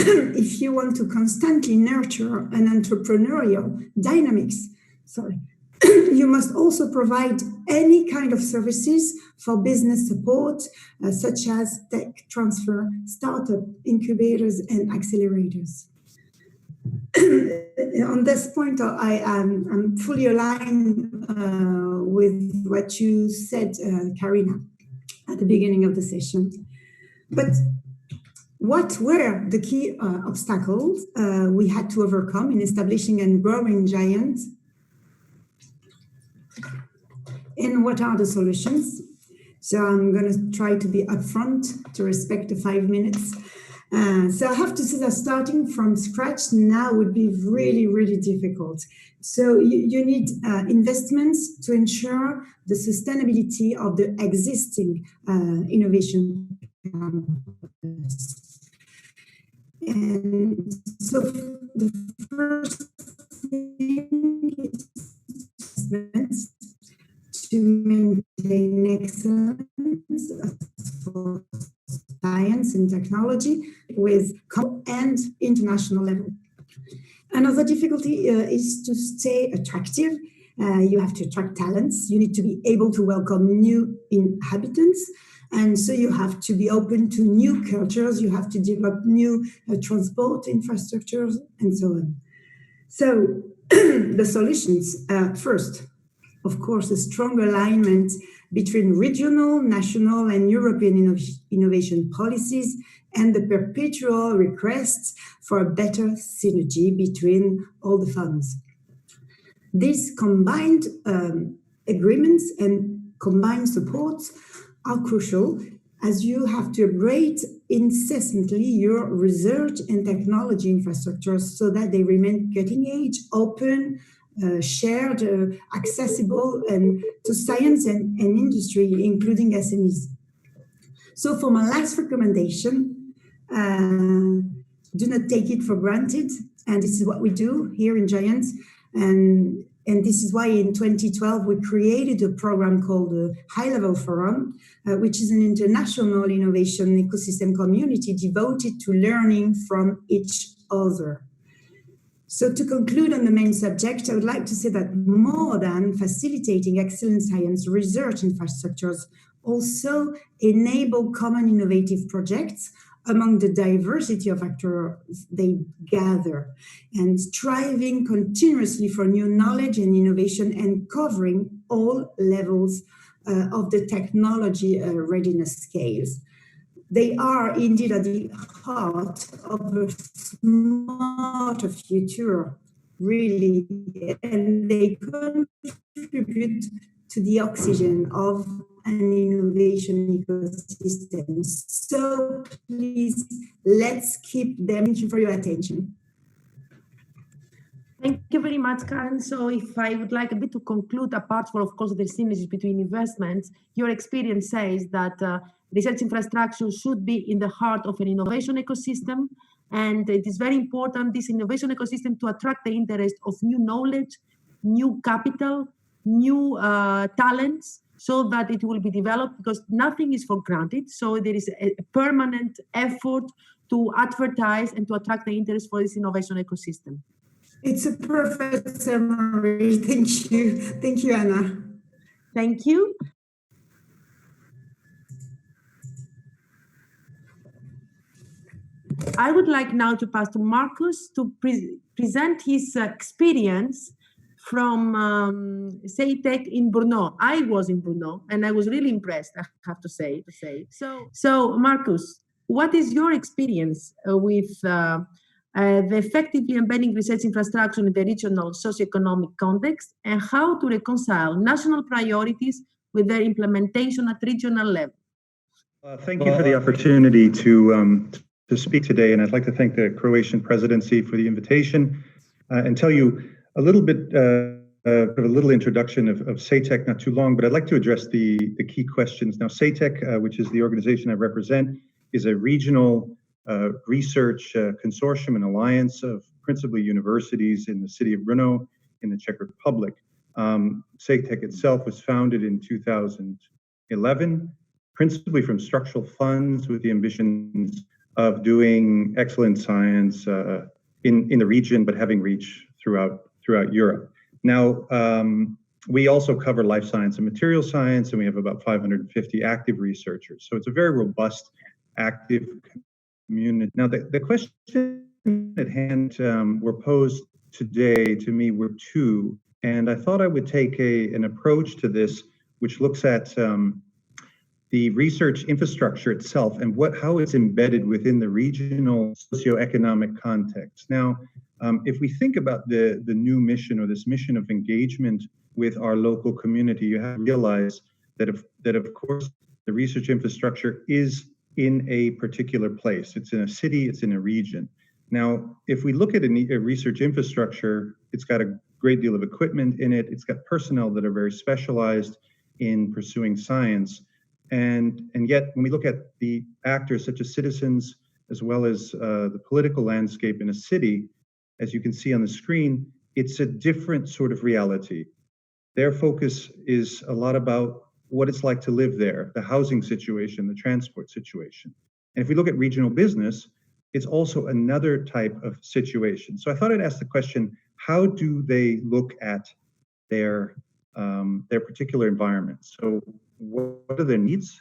if you want to constantly nurture an entrepreneurial dynamics, you must also provide any kind of services for business support, such as tech transfer, startup incubators, and accelerators. On this point, I'm fully aligned with what you said, Karina, at the beginning of the session. But what were the key obstacles we had to overcome in establishing and growing Giant? And what are the solutions? So I'm going to try to be upfront to respect the 5 minutes. So I have to say that starting from scratch now would be really, really difficult. So you need investments to ensure the sustainability of the existing innovation campus. And so the first thing is to maintain excellence for science and technology with and international level. Another difficulty is to stay attractive. You have to attract talents. You need to be able to welcome new inhabitants. And so you have to be open to new cultures. You have to develop new transport infrastructures and so on. So the solutions, first, of course, a strong alignment between regional, national, and European innovation policies, and the perpetual requests for a better synergy between all the funds. These combined agreements and combined supports are crucial, as you have to upgrade incessantly your research and technology infrastructures so that they remain cutting edge, open, shared, accessible, and to science and industry, including SMEs. So for my last recommendation, do not take it for granted. And this is what we do here in Giant. And this is why in 2012, we created a program called the High Level Forum, which is an international innovation ecosystem community devoted to learning from each other. So to conclude on the main subject, I would like to say that more than facilitating excellent science research infrastructures, also enable common innovative projects among the diversity of actors they gather, and striving continuously for new knowledge and innovation and covering all levels of the technology readiness scales. They are indeed at the heart of a smarter future, really, and they contribute to the oxygen of an innovation ecosystem. So please, let's keep them. Thank you for your attention. Thank you very much, Karen. So if I would like a bit to conclude, apart from, of course, the synergies between investments, your experience says that research infrastructure should be in the heart of an innovation ecosystem. And it is very important, this innovation ecosystem, to attract the interest of new knowledge, new capital, new talents, so that it will be developed, because nothing is for granted. So there is a permanent effort to advertise and to attract the interest for this innovation ecosystem. It's a perfect summary. Thank you. Thank you, Anna. Thank you. I would like now to pass to Marcus to present his experience from SEEIIST in Brno. I was in Brno and I was really impressed, I have to say. So Marcus, what is your experience with the effectively embedding research infrastructure in the regional socioeconomic context, and how to reconcile national priorities with their implementation at regional level? Thank you for the opportunity to speak today, and I'd like to thank the Croatian Presidency for the invitation and tell you a little bit of a little introduction of SEEIIST, not too long, but I'd like to address the key questions. Now, SEEIIST, which is the organization I represent, is a regional research consortium and alliance of principally universities in the city of Brno in the Czech Republic. SEEIIST itself was founded in 2011, principally from structural funds with the ambitions of doing excellent science in the region, but having reach throughout Europe. Now, we also cover life science and material science, and we have about 550 active researchers. So it's a very robust, active community. Now, the question at hand were posed today to me were two, and I thought I would take an approach to this which looks at the research infrastructure itself and how it's embedded within the regional socioeconomic context. Now, if we think about the new mission, or this mission of engagement with our local community, you have to realize that of course the research infrastructure is in a particular place. It's in a city, it's in a region. Now, if we look at a research infrastructure, it's got a great deal of equipment in it. It's got personnel that are very specialized in pursuing science. And yet, when we look at the actors such as citizens, as well as the political landscape in a city, as you can see on the screen, it's a different sort of reality. Their focus is a lot about what it's like to live there, the housing situation, the transport situation. And if we look at regional business, it's also another type of situation. So I thought I'd ask the question, how do they look at their particular environment? So what are their needs?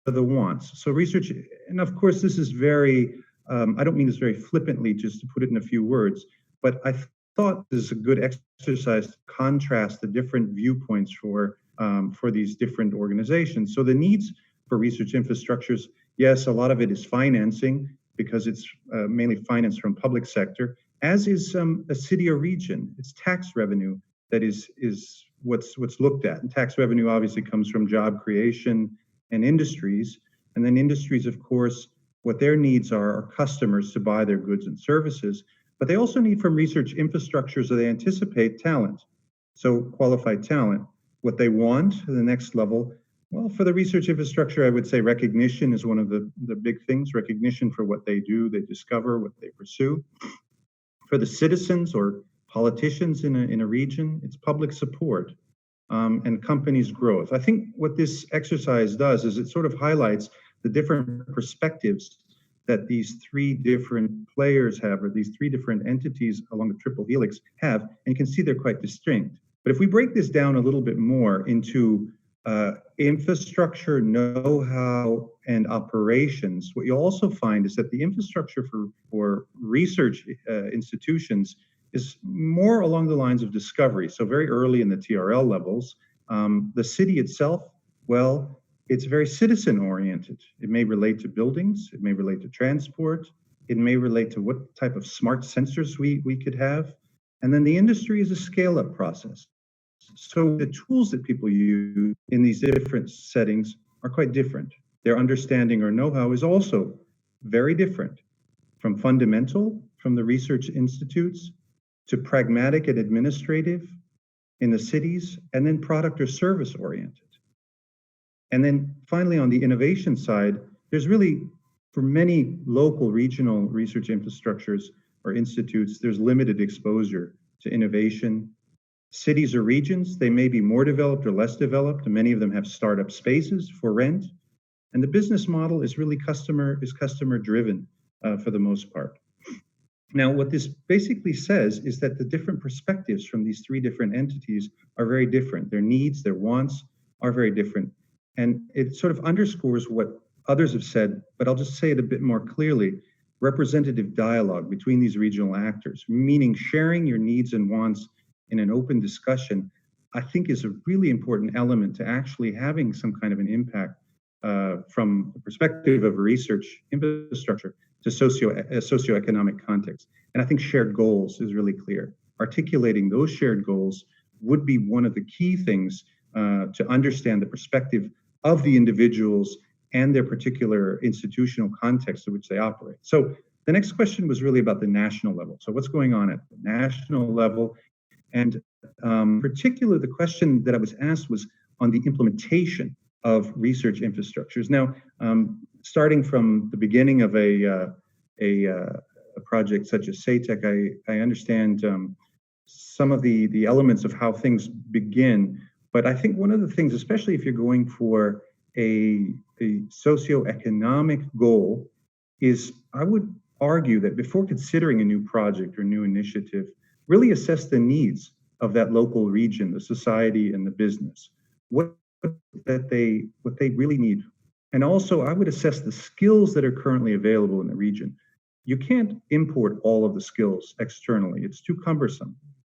What are the wants? So research, and of course this is very, I don't mean this very flippantly, just to put it in a few words, but I thought this is a good exercise to contrast the different viewpoints for these different organizations. So the needs for research infrastructures, yes, a lot of it is financing, because it's mainly financed from public sector, as is a city or region. It's tax revenue that is what's looked at. And tax revenue obviously comes from job creation and industries. And then industries, of course, what their needs are customers to buy their goods and services. But they also need from research infrastructure, so they anticipate talent. So qualified talent. What they want to the next level, well, for the research infrastructure, I would say recognition is one of the big things. Recognition for what they do, they discover, what they pursue. For the citizens or politicians in a region, it's public support and companies' growth. I think what this exercise does is it sort of highlights the different perspectives that these three different players have, or these three different entities along the triple helix have, and you can see they're quite distinct. But if we break this down a little bit more into infrastructure, know-how, and operations, what you'll also find is that the infrastructure for research institutions is more along the lines of discovery. So very early in the TRL levels, the city itself Well, it's very citizen-oriented. It may relate to buildings, it may relate to transport, it may relate to what type of smart sensors we could have. And then the industry is a scale-up process. So the tools that people use in these different settings are quite different. Their understanding or know-how is also very different, from fundamental, from the research institutes, to pragmatic and administrative in the cities, and then product or service oriented. And then finally, on the innovation side, there's really, for many local regional research infrastructures or institutes, there's limited exposure to innovation. Cities or regions, they may be more developed or less developed, and many of them have startup spaces for rent. And the business model is really customer driven for the most part. Now, what this basically says is that the different perspectives from these three different entities are very different. Their needs, their wants are very different. And it sort of underscores what others have said, but I'll just say it a bit more clearly. Representative dialogue between these regional actors, meaning sharing your needs and wants in an open discussion, I think is a really important element to actually having some kind of an impact from the perspective of research infrastructure to socioeconomic context. And I think shared goals is really clear. Articulating those shared goals would be one of the key things to understand the perspective of the individuals and their particular institutional context in which they operate. So the next question was really about the national level. So what's going on at the national level? And particularly the question that I was asked was on the implementation of research infrastructures. Now, starting from the beginning of a project such as SEEIIST, I understand some of the elements of how things begin. But I think one of the things, especially if you're going for a socioeconomic goal, is I would argue that before considering a new project or new initiative, really assess the needs of that local region, the society and the business, what they really need. And also I would assess the skills that are currently available in the region. You can't import all of the skills externally. It's too cumbersome.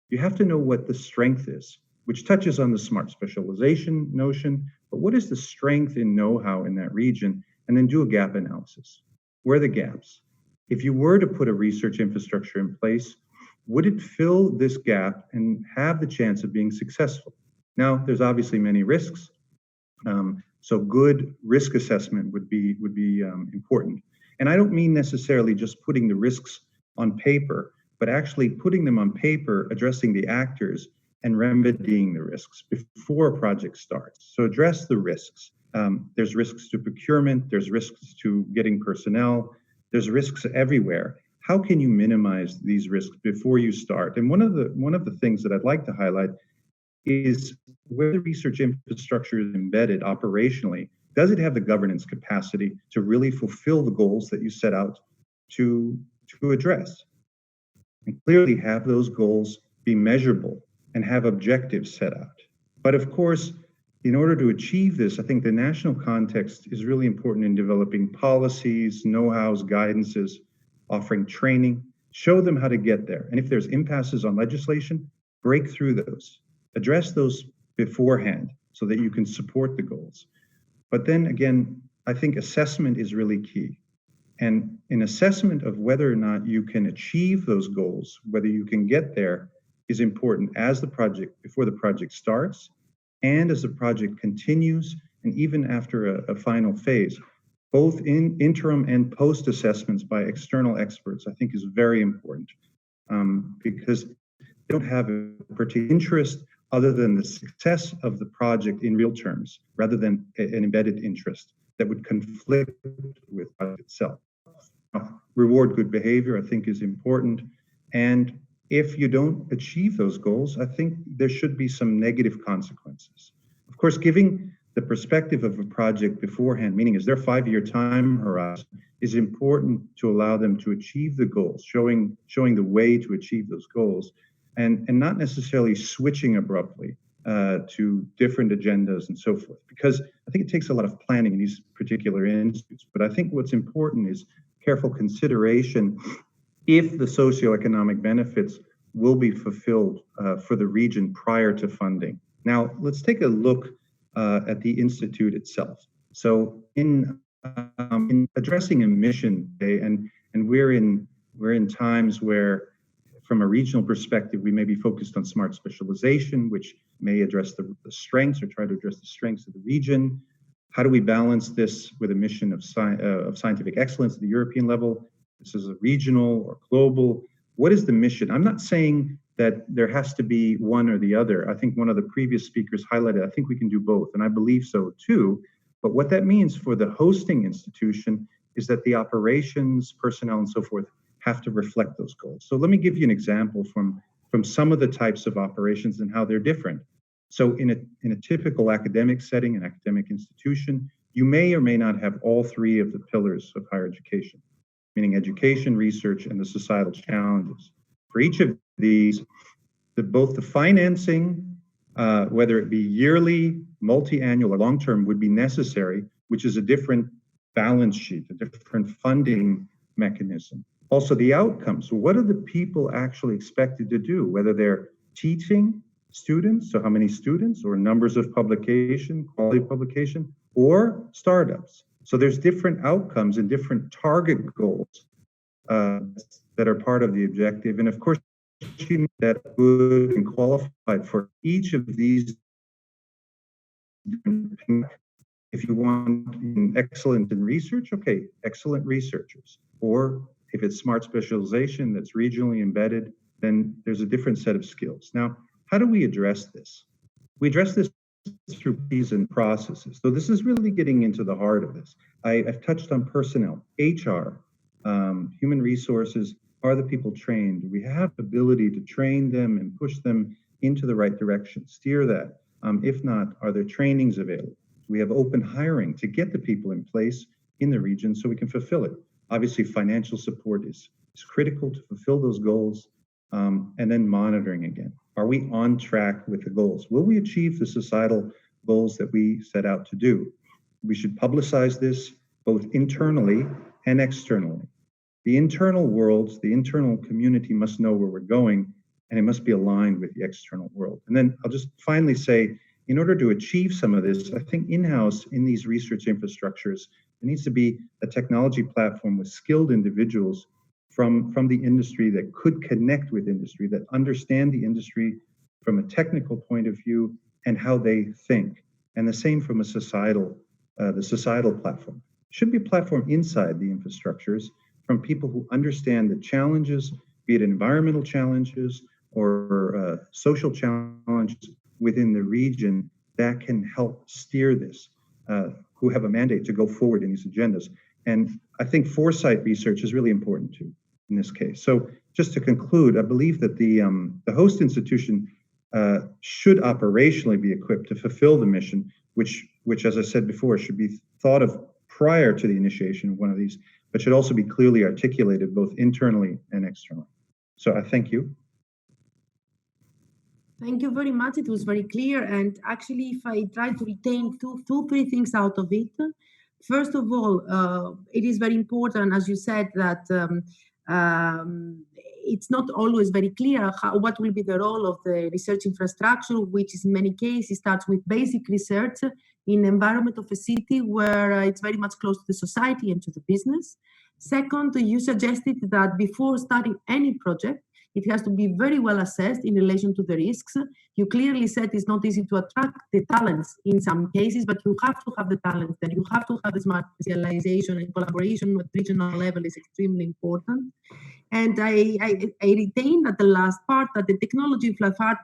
You have to know what the strength is, which touches on the smart specialization notion, but what is the strength in know-how in that region? And then do a gap analysis. Where are the gaps? If you were to put a research infrastructure in place, would it fill this gap and have the chance of being successful? Now, there's obviously many risks. So good risk assessment would be important. And I don't mean necessarily just putting the risks on paper, but actually putting them on paper, addressing the actors and remedying the risks before a project starts. So address the risks. There's risks to procurement, there's risks to getting personnel, there's risks everywhere. How can you minimize these risks before you start? And one of the things that I'd like to highlight is where the research infrastructure is embedded operationally, does it have the governance capacity to really fulfill the goals that you set out to address? And clearly have those goals be measurable and have objectives set out. But of course, in order to achieve this, I think the national context is really important in developing policies, know-hows, guidances, offering training, show them how to get there. And if there's impasses on legislation, break through those, address those beforehand so that you can support the goals. But then again, I think assessment is really key. And an assessment of whether or not you can achieve those goals, whether you can get there, is important as the project, before the project starts, and as the project continues, and even after a final phase. Both in interim and post assessments by external experts, I think is very important because they don't have a particular interest other than the success of the project in real terms, rather than an embedded interest that would conflict with the project itself. Now, reward good behavior, I think, is important. And if you don't achieve those goals, I think there should be some negative consequences. Of course, giving the perspective of a project beforehand, meaning is their 5-year time horizon, is important to allow them to achieve the goals, showing the way to achieve those goals, and not necessarily switching abruptly to different agendas and so forth, because I think it takes a lot of planning in these particular institutes. But I think what's important is careful consideration if the socioeconomic benefits will be fulfilled for the region prior to funding. Now, let's take a look at the Institute itself. So in addressing a mission today, and we're in times where, from a regional perspective, we may be focused on smart specialization, which may address the strengths or try to address the strengths of the region. How do we balance this with a mission of scientific excellence at the European level? This is a regional or global. What is the mission? I'm not saying that there has to be one or the other. I think one of the previous speakers highlighted, I think we can do both, and I believe so too. But what that means for the hosting institution is that the operations, personnel, and so forth have to reflect those goals. So let me give you an example from some of the types of operations and how they're different. So in a typical academic setting, an academic institution, you may or may not have all three of the pillars of higher education, meaning education, research, and the societal challenges. For each of these, both the financing, whether it be yearly, multi-annual, or long-term, would be necessary, which is a different balance sheet, a different funding mechanism. Also, the outcomes. What are the people actually expected to do, whether they're teaching students, so how many students, or numbers of publication, quality publication, or startups. So there's different outcomes and different target goals that are part of the objective. And of course, you need that good and qualified for each of these. If you want excellent in research, okay, excellent researchers. Or if it's smart specialization that's regionally embedded, then there's a different set of skills. Now, how do we address this? We address this through these and processes. So this is really getting into the heart of this. I've touched on personnel, HR, human resources. Are the people trained? Do we have the ability to train them and push them into the right direction, steer that? If not, are there trainings available? We have open hiring to get the people in place in the region so we can fulfill it. Obviously, financial support is critical to fulfill those goals, and then monitoring again. Are we on track with the goals? Will we achieve the societal goals that we set out to do? We should publicize this both internally and externally. The internal worlds, the internal community must know where we're going, and it must be aligned with the external world. And then I'll just finally say, in order to achieve some of this, I think in-house in these research infrastructures, there needs to be a technology platform with skilled individuals from the industry that could connect with industry, that understand the industry from a technical point of view and how they think. And the same from a societal, the societal platform. Should be a platform inside the infrastructures from people who understand the challenges, be it environmental challenges or social challenges within the region that can help steer this, who have a mandate to go forward in these agendas. And I think foresight research is really important too in this case. So just to conclude, I believe that the host institution should operationally be equipped to fulfill the mission, which, as I said before, should be thought of prior to the initiation of one of these, but should also be clearly articulated both internally and externally. So I thank you. Thank you very much. It was very clear. And actually, if I try to retain three things out of it, first of all, it is very important, as you said, that it's not always very clear what will be the role of the research infrastructure, which is in many cases starts with basic research in the environment of a city where it's very much close to the society and to the business. Second, you suggested that before starting any project, it has to be very well assessed in relation to the risks. You clearly said it's not easy to attract the talents in some cases, but you have to have the talents there. You have to have the smart specialization and collaboration at regional level is extremely important. And I retain at the last part that the technology platform,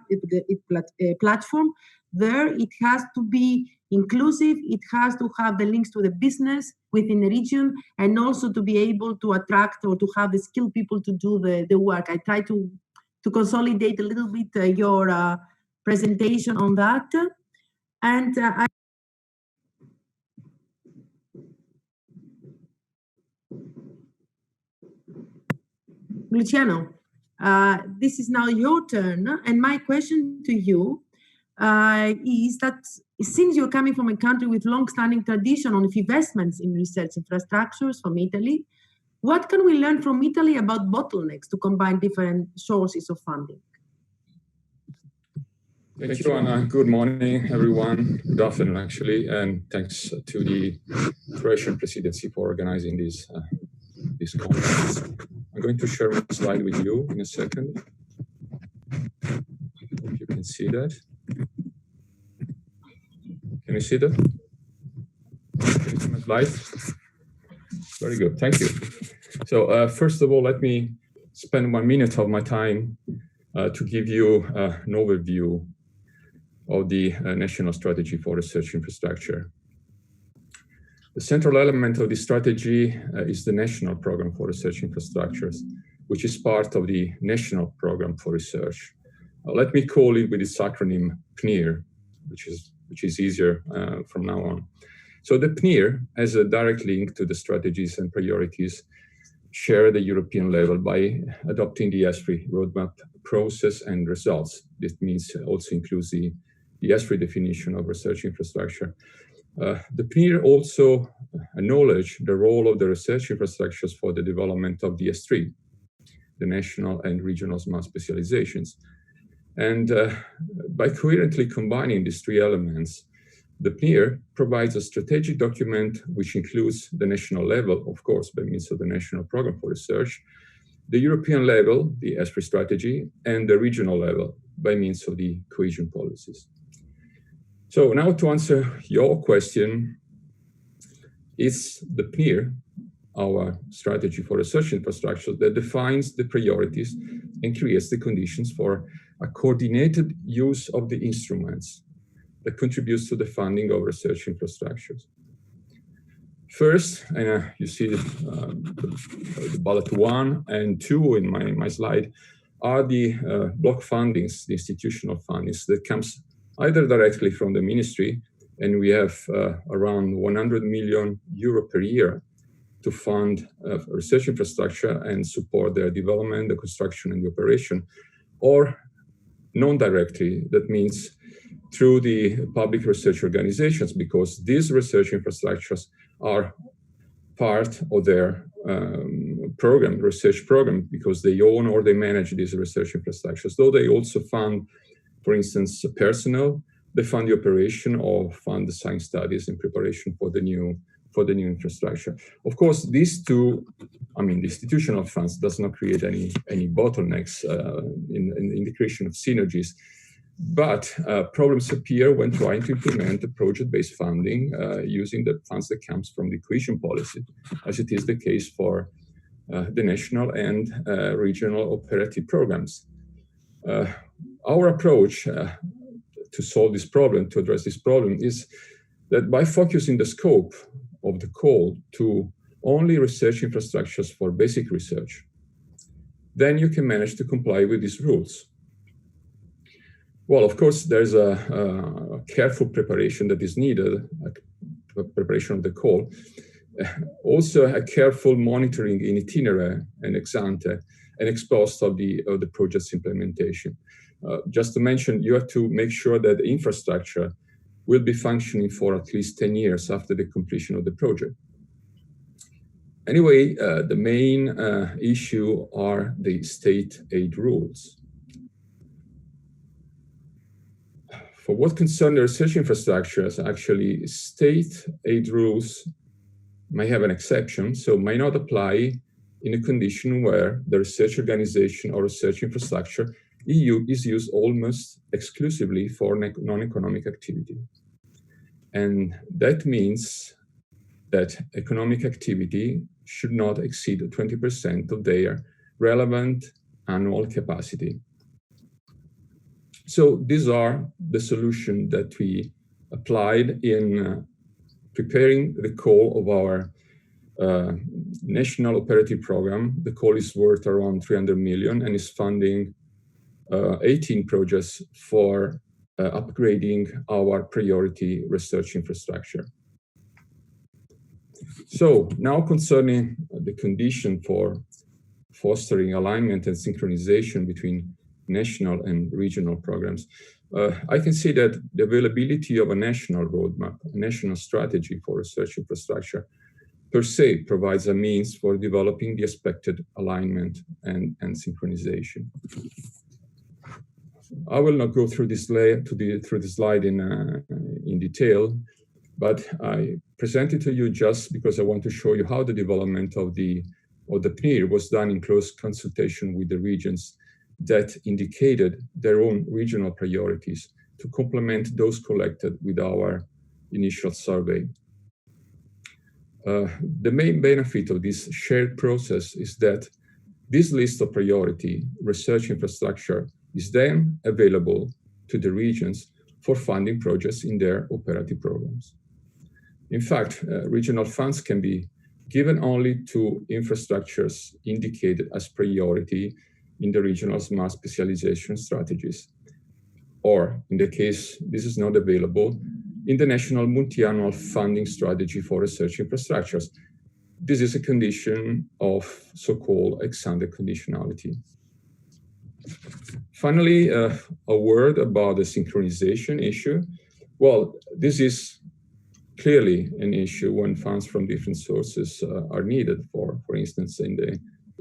there it has to be inclusive, it has to have the links to the business within the region, and also to be able to attract or to have the skilled people to do the work. I try to consolidate a little bit your presentation on that. And Luciano, this is now your turn. And my question to you is that since you're coming from a country with long-standing tradition on investments in research infrastructures from Italy, what can we learn from Italy about bottlenecks to combine different sources of funding? Thank you, and good morning, everyone. Good afternoon, actually, and thanks to the Croatian Presidency for organizing this conference. I'm going to share my slide with you in a second. Hope you can see that. Can you see that? Can you see my slide? Very good, thank you. So first of all, let me spend 1 minute of my time to give you an overview of the National Strategy for Research Infrastructure. The central element of the strategy is the National Program for Research Infrastructures, which is part of the National Program for Research. Let me call it with its acronym PNIR, which is easier from now on. So the PNIR has a direct link to the strategies and priorities shared at the European level by adopting the Esfri roadmap process and results. This means also includes the Esfri definition of research infrastructure. The PNIR also acknowledge the role of the research infrastructures for the development of the S3, the national and regional smart specializations. And by coherently combining these three elements, the PNIR provides a strategic document which includes the national level, of course, by means of the National Program for Research, the European level, the Esfri strategy, and the regional level by means of the cohesion policies. So now to answer your question, is the PNIR our strategy for research infrastructure that defines the priorities and creates the conditions for a coordinated use of the instruments that contributes to the funding of research infrastructures. First, and you see the bullet 1 and 2 in my slide, are the block fundings, the institutional fundings that comes either directly from the ministry, and we have around 100 million euro per year to fund research infrastructure and support their development, the construction and the operation, or non-directly, that means through the public research organizations, because these research infrastructures are part of their program, research program, because they own or they manage these research infrastructures. Though they also fund, for instance, personnel, they fund the operation or fund the science studies in preparation for the new infrastructure. Of course, these two, the institutional funds does not create any bottlenecks in the creation of synergies, but problems appear when trying to implement the project-based funding using the funds that comes from the cohesion policy, as it is the case for the national and regional operative programs. Our approach to solve this problem, to address this problem, is that by focusing the scope of the call to only research infrastructures for basic research, then you can manage to comply with these rules. Well, of course, there's a careful preparation that is needed, a preparation of the call. Also, a careful monitoring in itinerary and ex ante and ex post of the project's implementation. Just to mention, you have to make sure that the infrastructure will be functioning for at least 10 years after the completion of the project. Anyway, the main issue are the state aid rules. For what concerns the research infrastructures, actually, state aid rules may have an exception, so may not apply in a condition where the research organization or research infrastructure is used almost exclusively for non-economic activity. And that means that economic activity should not exceed 20% of their relevant annual capacity. So these are the solutions that we applied in preparing the call of our national operative program. The call is worth around 300 million and is funding 18 projects for upgrading our priority research infrastructure. So now concerning the condition for fostering alignment and synchronization between national and regional programs, I can see that the availability of a national roadmap, a national strategy for research infrastructure per se provides a means for developing the expected alignment and synchronization. I will not go through this through the slide in detail, but I present it to you just because I want to show you how the development of the PNIR was done in close consultation with the regions that indicated their own regional priorities to complement those collected with our initial survey. The main benefit of this shared process is that this list of priority research infrastructure is then available to the regions for funding projects in their operative programs. In fact, regional funds can be given only to infrastructures indicated as priority in the regional smart specialization strategies, or in the case this is not available, in the national multi-annual funding strategy for research infrastructures. This is a condition of so-called ex-ante conditionality. Finally, a word about the synchronization issue. Well, this is clearly an issue when funds from different sources are needed for instance, in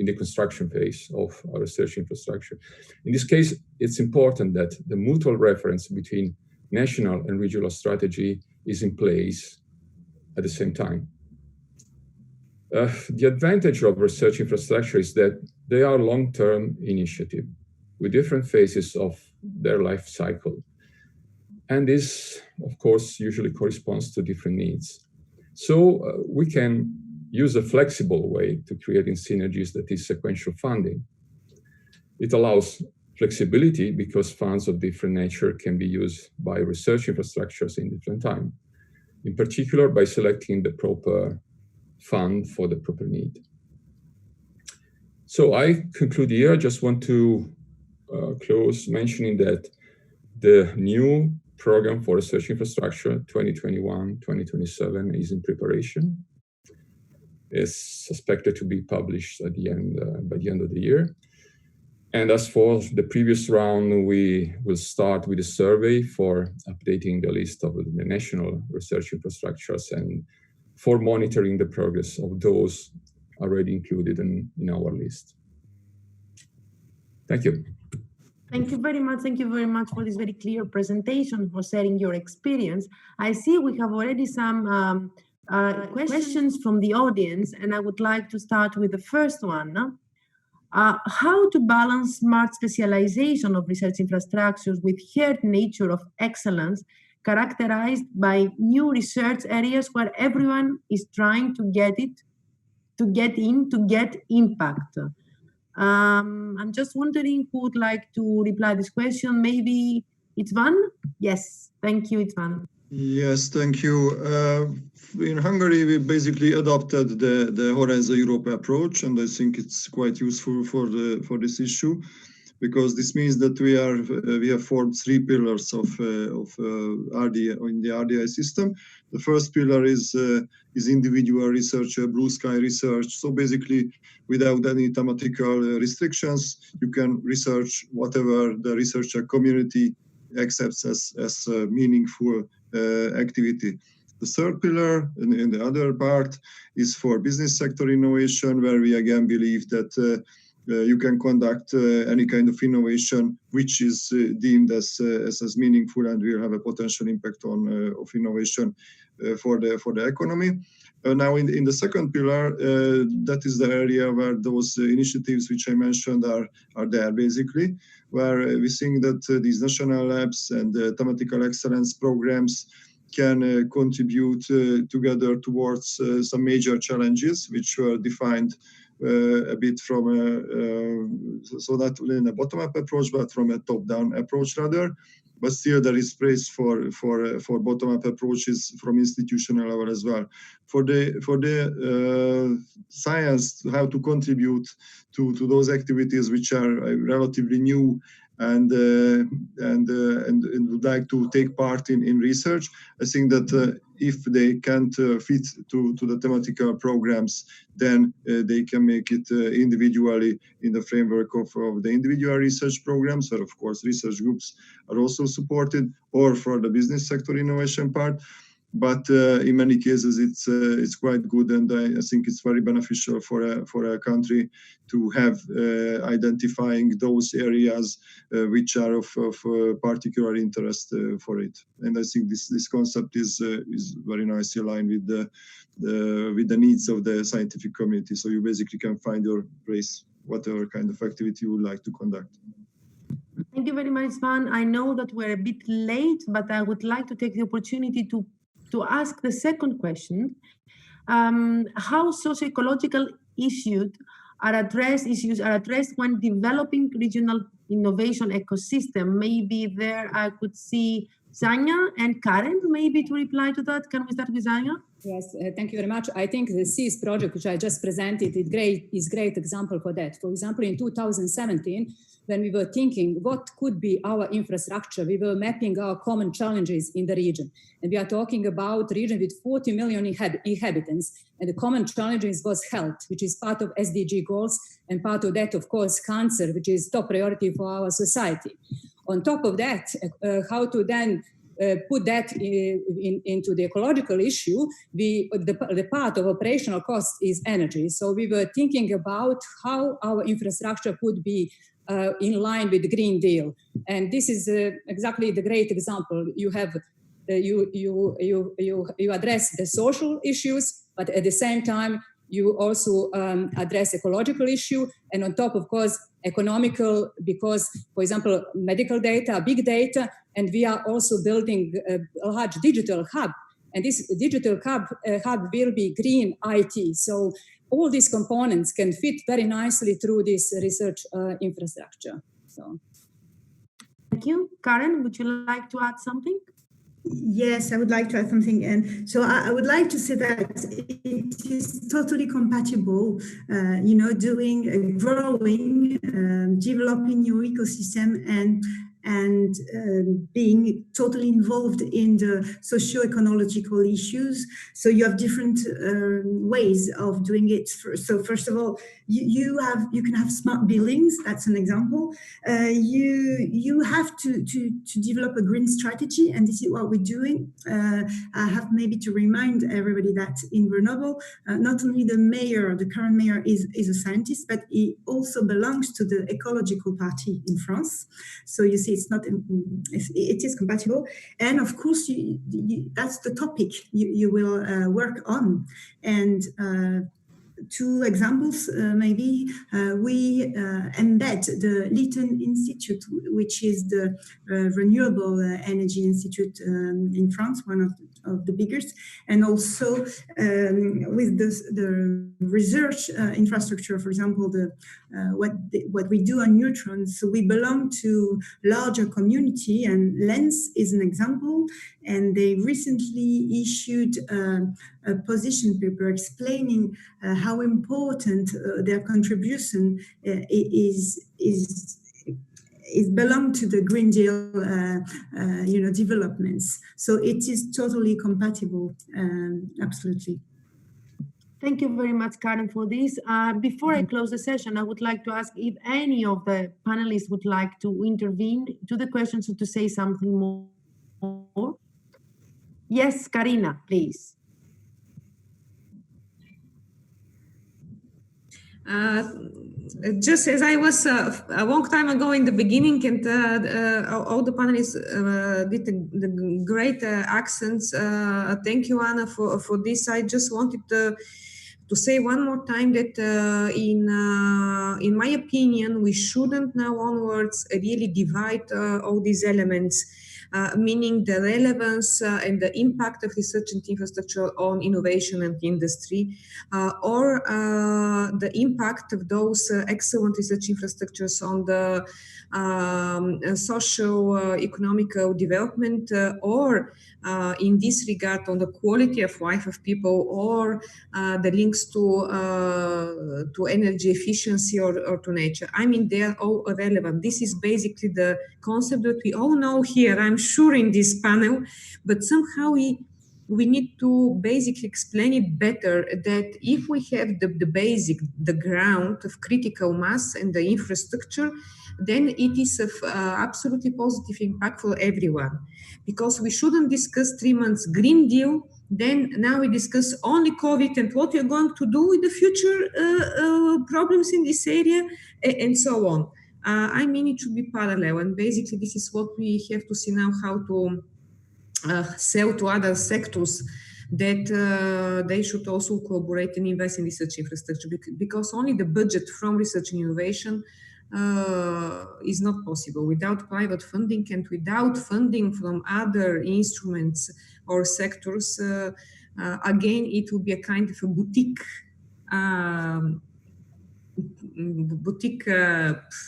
the construction phase of a research infrastructure. In this case, it's important that the mutual reference between national and regional strategy is in place at the same time. The advantage of research infrastructure is that they are long-term initiatives with different phases of their life cycle. And this, of course, usually corresponds to different needs. So we can use a flexible way to creating synergies, that is sequential funding. It allows flexibility because funds of different nature can be used by research infrastructures in different time, in particular by selecting the proper fund for the proper need. So I conclude here. I just want to close mentioning that the new program for research infrastructure 2021-2027 is in preparation. It's expected to be published at the end, by the end of the year. And as for the previous round, we will start with a survey for updating the list of the national research infrastructures and for monitoring the progress of those already included in our list. Thank you. Thank you very much. Thank you very much for this very clear presentation, for sharing your experience. I see we have already some questions from the audience, and I would like to start with the first one. How to balance smart specialization of research infrastructures with shared nature of excellence, characterized by new research areas where everyone is trying to get impact? I'm just wondering who would like to reply this question. Maybe István? Yes, thank you, István. Yes, thank you. In Hungary, we basically adopted the Horizon Europe approach, and I think it's quite useful for this issue, because this means that we have formed three pillars of RDI in the RDI system. The first pillar is individual research, blue sky research. So basically, without any thematical restrictions, you can research whatever the researcher community accepts as meaningful activity. The third pillar, in the other part, is for business sector innovation, where we again believe that you can conduct any kind of innovation which is deemed as meaningful and will have a potential impact of innovation for the economy. Now, in the second pillar, that is the area where those initiatives which I mentioned are there, basically, where we think that these national labs and thematical excellence programs can contribute together towards some major challenges which were defined a bit from so not in a bottom-up approach, but from a top-down approach rather. But still, there is space for bottom-up approaches from institutional level as well. For the science, how to contribute to those activities which are relatively new and would like to take part in research. I think that if they can't fit to the thematical programs, then they can make it individually in the framework of the individual research programs, where of course research groups are also supported, or for the business sector innovation part. but in many cases it's quite good, and I think it's very beneficial for a country to have identifying those areas which are of particular interest for it. And I think this concept is very nicely aligned with the needs of the scientific community. So you basically can find your place, whatever kind of activity you would like to conduct. Thank you very much, István. I know that we're a bit late, but I would like to take the opportunity to ask the second question. How socio-ecological issues are addressed when developing regional innovation ecosystem? Maybe there I could see Sanja and Karen maybe to reply to that. Can we start with Sanja? Yes, thank you very much. I think the SEEIST project, which I just presented, is great example for that. For example, in 2017, when we were thinking what could be our infrastructure, we were mapping our common challenges in the region. And we are talking about a region with 40 million inhabitants. And the common challenges was health, which is part of SDG goals. And part of that, of course, cancer, which is top priority for our society. On top of that, how to then put that into the ecological issue, the part of operational cost is energy. So we were thinking about how our infrastructure could be in line with the Green Deal. And this is exactly the great example. You have you address the social issues, but at the same time, you also address ecological issue, and on top, of course, economical, because, for example, medical data, big data, and we are also building a large digital hub. And this digital hub will be green IT. So all these components can fit very nicely through this research infrastructure. So. Thank you. Karen, would you like to add something? Yes, I would like to add something. And so I would like to say that it is totally compatible, doing, growing, developing your ecosystem and being totally involved in the socio-ecological issues. So you have different ways of doing it. So first of all, you can have smart buildings. That's an example. You have to develop a green strategy, and this is what we're doing. I have maybe to remind everybody that in Grenoble, not only the current mayor is a scientist, but he also belongs to the ecological party in France. So you see, it is compatible, and of course that's the topic you will work on. And two examples, maybe we embed the Lytton Institute, which is the renewable energy institute in France, one of the biggest, and also with the research infrastructure, for example, what we do on neutrons. So we belong to larger community, and Lens is an example, and they recently issued a position paper explaining how important their contribution is belong to the Green Deal, developments. So it is totally compatible, absolutely. Thank you very much, Karen, for this. Before I close the session, I would like to ask if any of the panelists would like to intervene to the questions or to say something more. Yes, Karina, please. Just as I was a long time ago in the beginning, and all the panelists did the great accents. Thank you, Anna, for this. I just wanted to say one more time that in my opinion, we shouldn't now onwards really divide all these elements. Meaning the relevance and the impact of research and infrastructure on innovation and industry, or the impact of those excellent research infrastructures on the socio-economical development, or in this regard on the quality of life of people, or the links to energy efficiency or to nature. I mean, they are all relevant. This is basically the concept that we all know here, I'm sure, in this panel, but somehow we need to basically explain it better, that if we have the basic, the ground of critical mass and the infrastructure, then it is absolutely positive impact for everyone. Because we shouldn't discuss 3 months Green Deal, then now we discuss only COVID and what we're going to do with the future problems in this area, and so on. I mean, it should be parallel, and basically this is what we have to see now, how to sell to other sectors that they should also cooperate and invest in research infrastructure, because only the budget from research and innovation is not possible without private funding, and without funding from other instruments or sectors. Again, it will be a kind of a boutique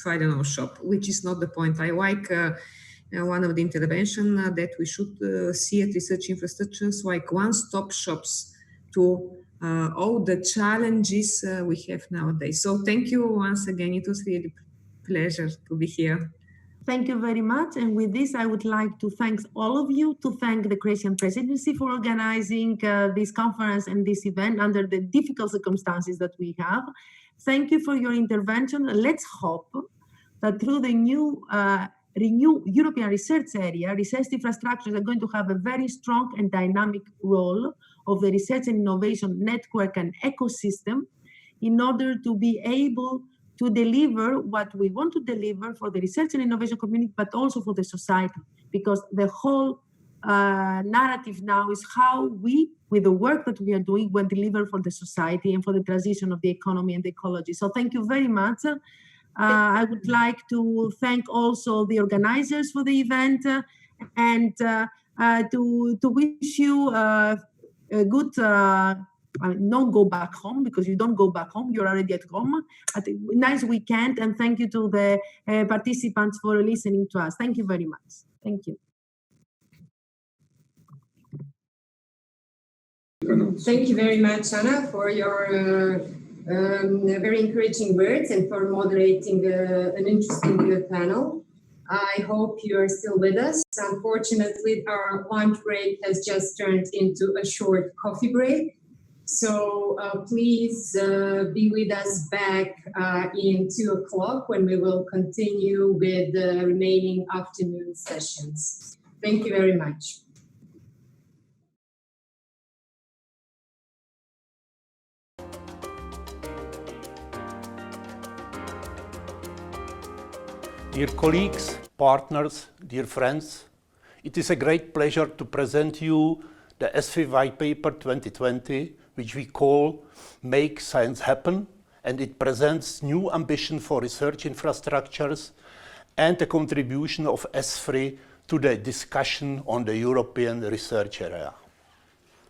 I don't know, shop, which is not the point. I like one of the intervention that we should see at research infrastructures like one-stop shops to all the challenges we have nowadays. So thank you once again. It was really a pleasure to be here. Thank you very much. And with this, I would like to thank all of you, to thank the Croatian Presidency for organizing this conference and this event under the difficult circumstances that we have. Thank you for your intervention. Let's hope that through the new European research area, research infrastructures are going to have a very strong and dynamic role of the research and innovation network and ecosystem in order to be able to deliver what we want to deliver for the research and innovation community, but also for the society, because the whole narrative now is how we, with the work that we are doing, will deliver for the society and for the transition of the economy and the ecology. So thank you very much. I would like to thank also the organizers for the event and to wish you a good, don't go back home, because you don't go back home, you're already at home. A nice weekend, and thank you to the participants for listening to us. Thank you very much. Thank you. Thank you very much, Anna, for your very encouraging words and for moderating an interesting panel. I hope you are still with us. Unfortunately, our lunch break has just turned into a short coffee break. So please be with us back in 2 o'clock when we will continue with the remaining afternoon sessions. Thank you very much. Dear colleagues, partners, dear friends, it is a great pleasure to present you the Esfri White Paper 2020, which we call Make Science Happen, and it presents new ambition for research infrastructures and the contribution of Esfri to the discussion on the European research area.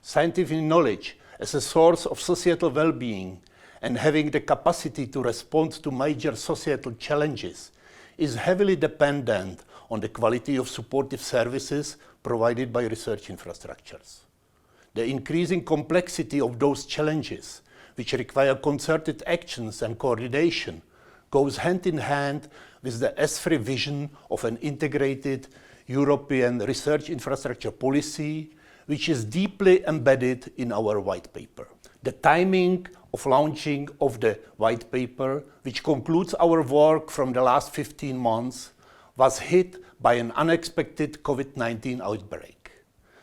Scientific knowledge as a source of societal well-being and having the capacity to respond to major societal challenges is heavily dependent on the quality of supportive services provided by research infrastructures. The increasing complexity of those challenges, which require concerted actions and coordination, goes hand in hand with the Esfri vision of an integrated European research infrastructure policy, which is deeply embedded in our white paper. The timing of launching of the white paper, which concludes our work from the last 15 months, was hit by an unexpected COVID-19 outbreak.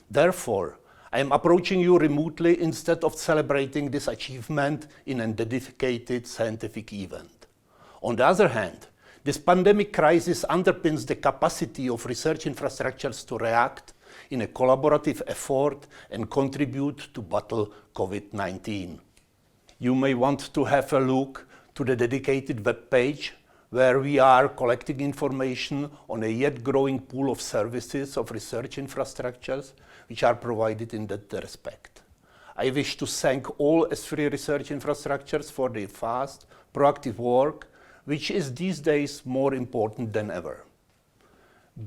Therefore, I am approaching you remotely instead of celebrating this achievement in a dedicated scientific event. On the other hand, this pandemic crisis underpins the capacity of research infrastructures to react in a collaborative effort and contribute to battle COVID-19. You may want to have a look to the dedicated web page where we are collecting information on a yet growing pool of services of research infrastructures which are provided in that respect. I wish to thank all Esfri research infrastructures for their fast, proactive work, which is these days more important than ever.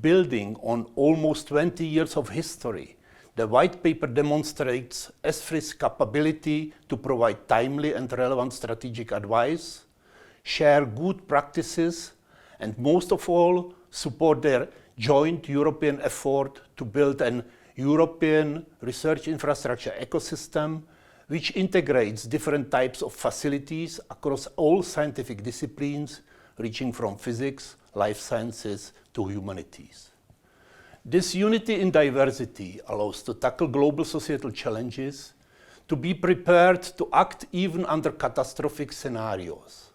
Building on almost 20 years of history, the white paper demonstrates Esfri's capability to provide timely and relevant strategic advice, share good practices, and most of all, support their joint European effort to build an European research infrastructure ecosystem which integrates different types of facilities across all scientific disciplines, reaching from physics, life sciences to humanities. This unity in diversity allows to tackle global societal challenges, to be prepared to act even under catastrophic scenarios.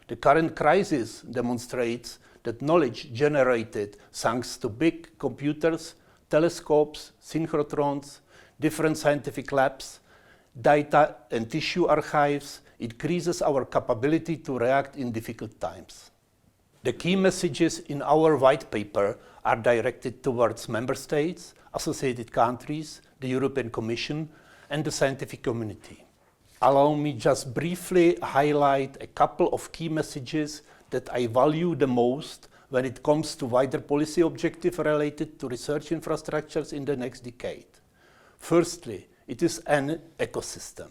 The current crisis demonstrates that knowledge generated thanks to big computers, telescopes, synchrotrons, different scientific labs, data and tissue archives increases our capability to react in difficult times. The key messages in our white paper are directed towards member states, associated countries, the European Commission, and the scientific community. Allow me just briefly highlight a couple of key messages that I value the most when it comes to wider policy objectives related to research infrastructures in the next decade. Firstly, it is an ecosystem,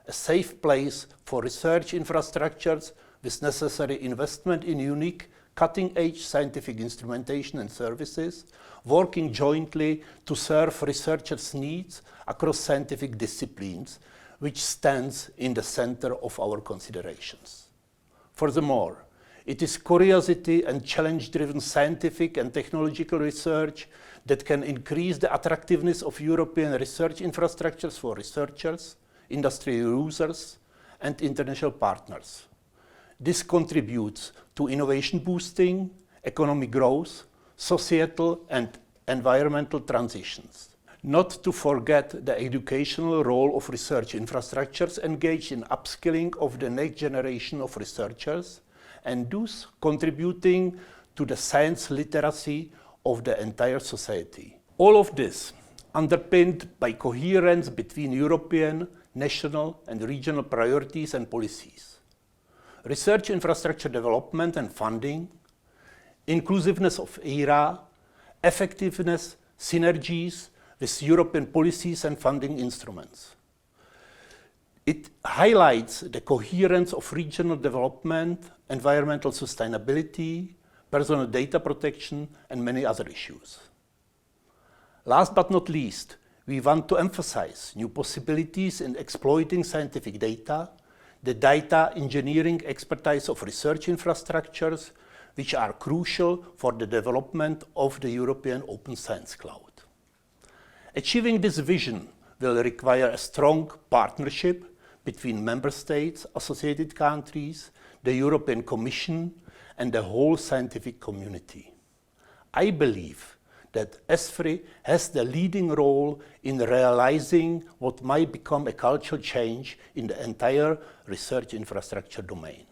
a safe place for research infrastructures with necessary investment in unique, cutting-edge scientific instrumentation and services, working jointly to serve researchers' needs across scientific disciplines, which stands in the center of our considerations. Furthermore, it is curiosity and challenge-driven scientific and technological research that can increase the attractiveness of European research infrastructures for researchers, industry users, and international partners. This contributes to innovation boosting, economic growth, societal and environmental transitions. Not to forget the educational role of research infrastructures engaged in upskilling of the next generation of researchers, and thus contributing to the science literacy of the entire society. All of this underpinned by coherence between European, national, and regional priorities and policies. Research infrastructure development and funding, inclusiveness of ERA, effectiveness, synergies with European policies and funding instruments. It highlights the coherence of regional development, environmental sustainability, personal data protection, and many other issues. Last but not least, we want to emphasize new possibilities in exploiting scientific data, the data engineering expertise of research infrastructures, which are crucial for the development of the European Open Science Cloud. Achieving this vision will require a strong partnership between member states, associated countries, the European Commission, and the whole scientific community. I believe that Esfri has the leading role in realizing what might become a cultural change in the entire research infrastructure domain.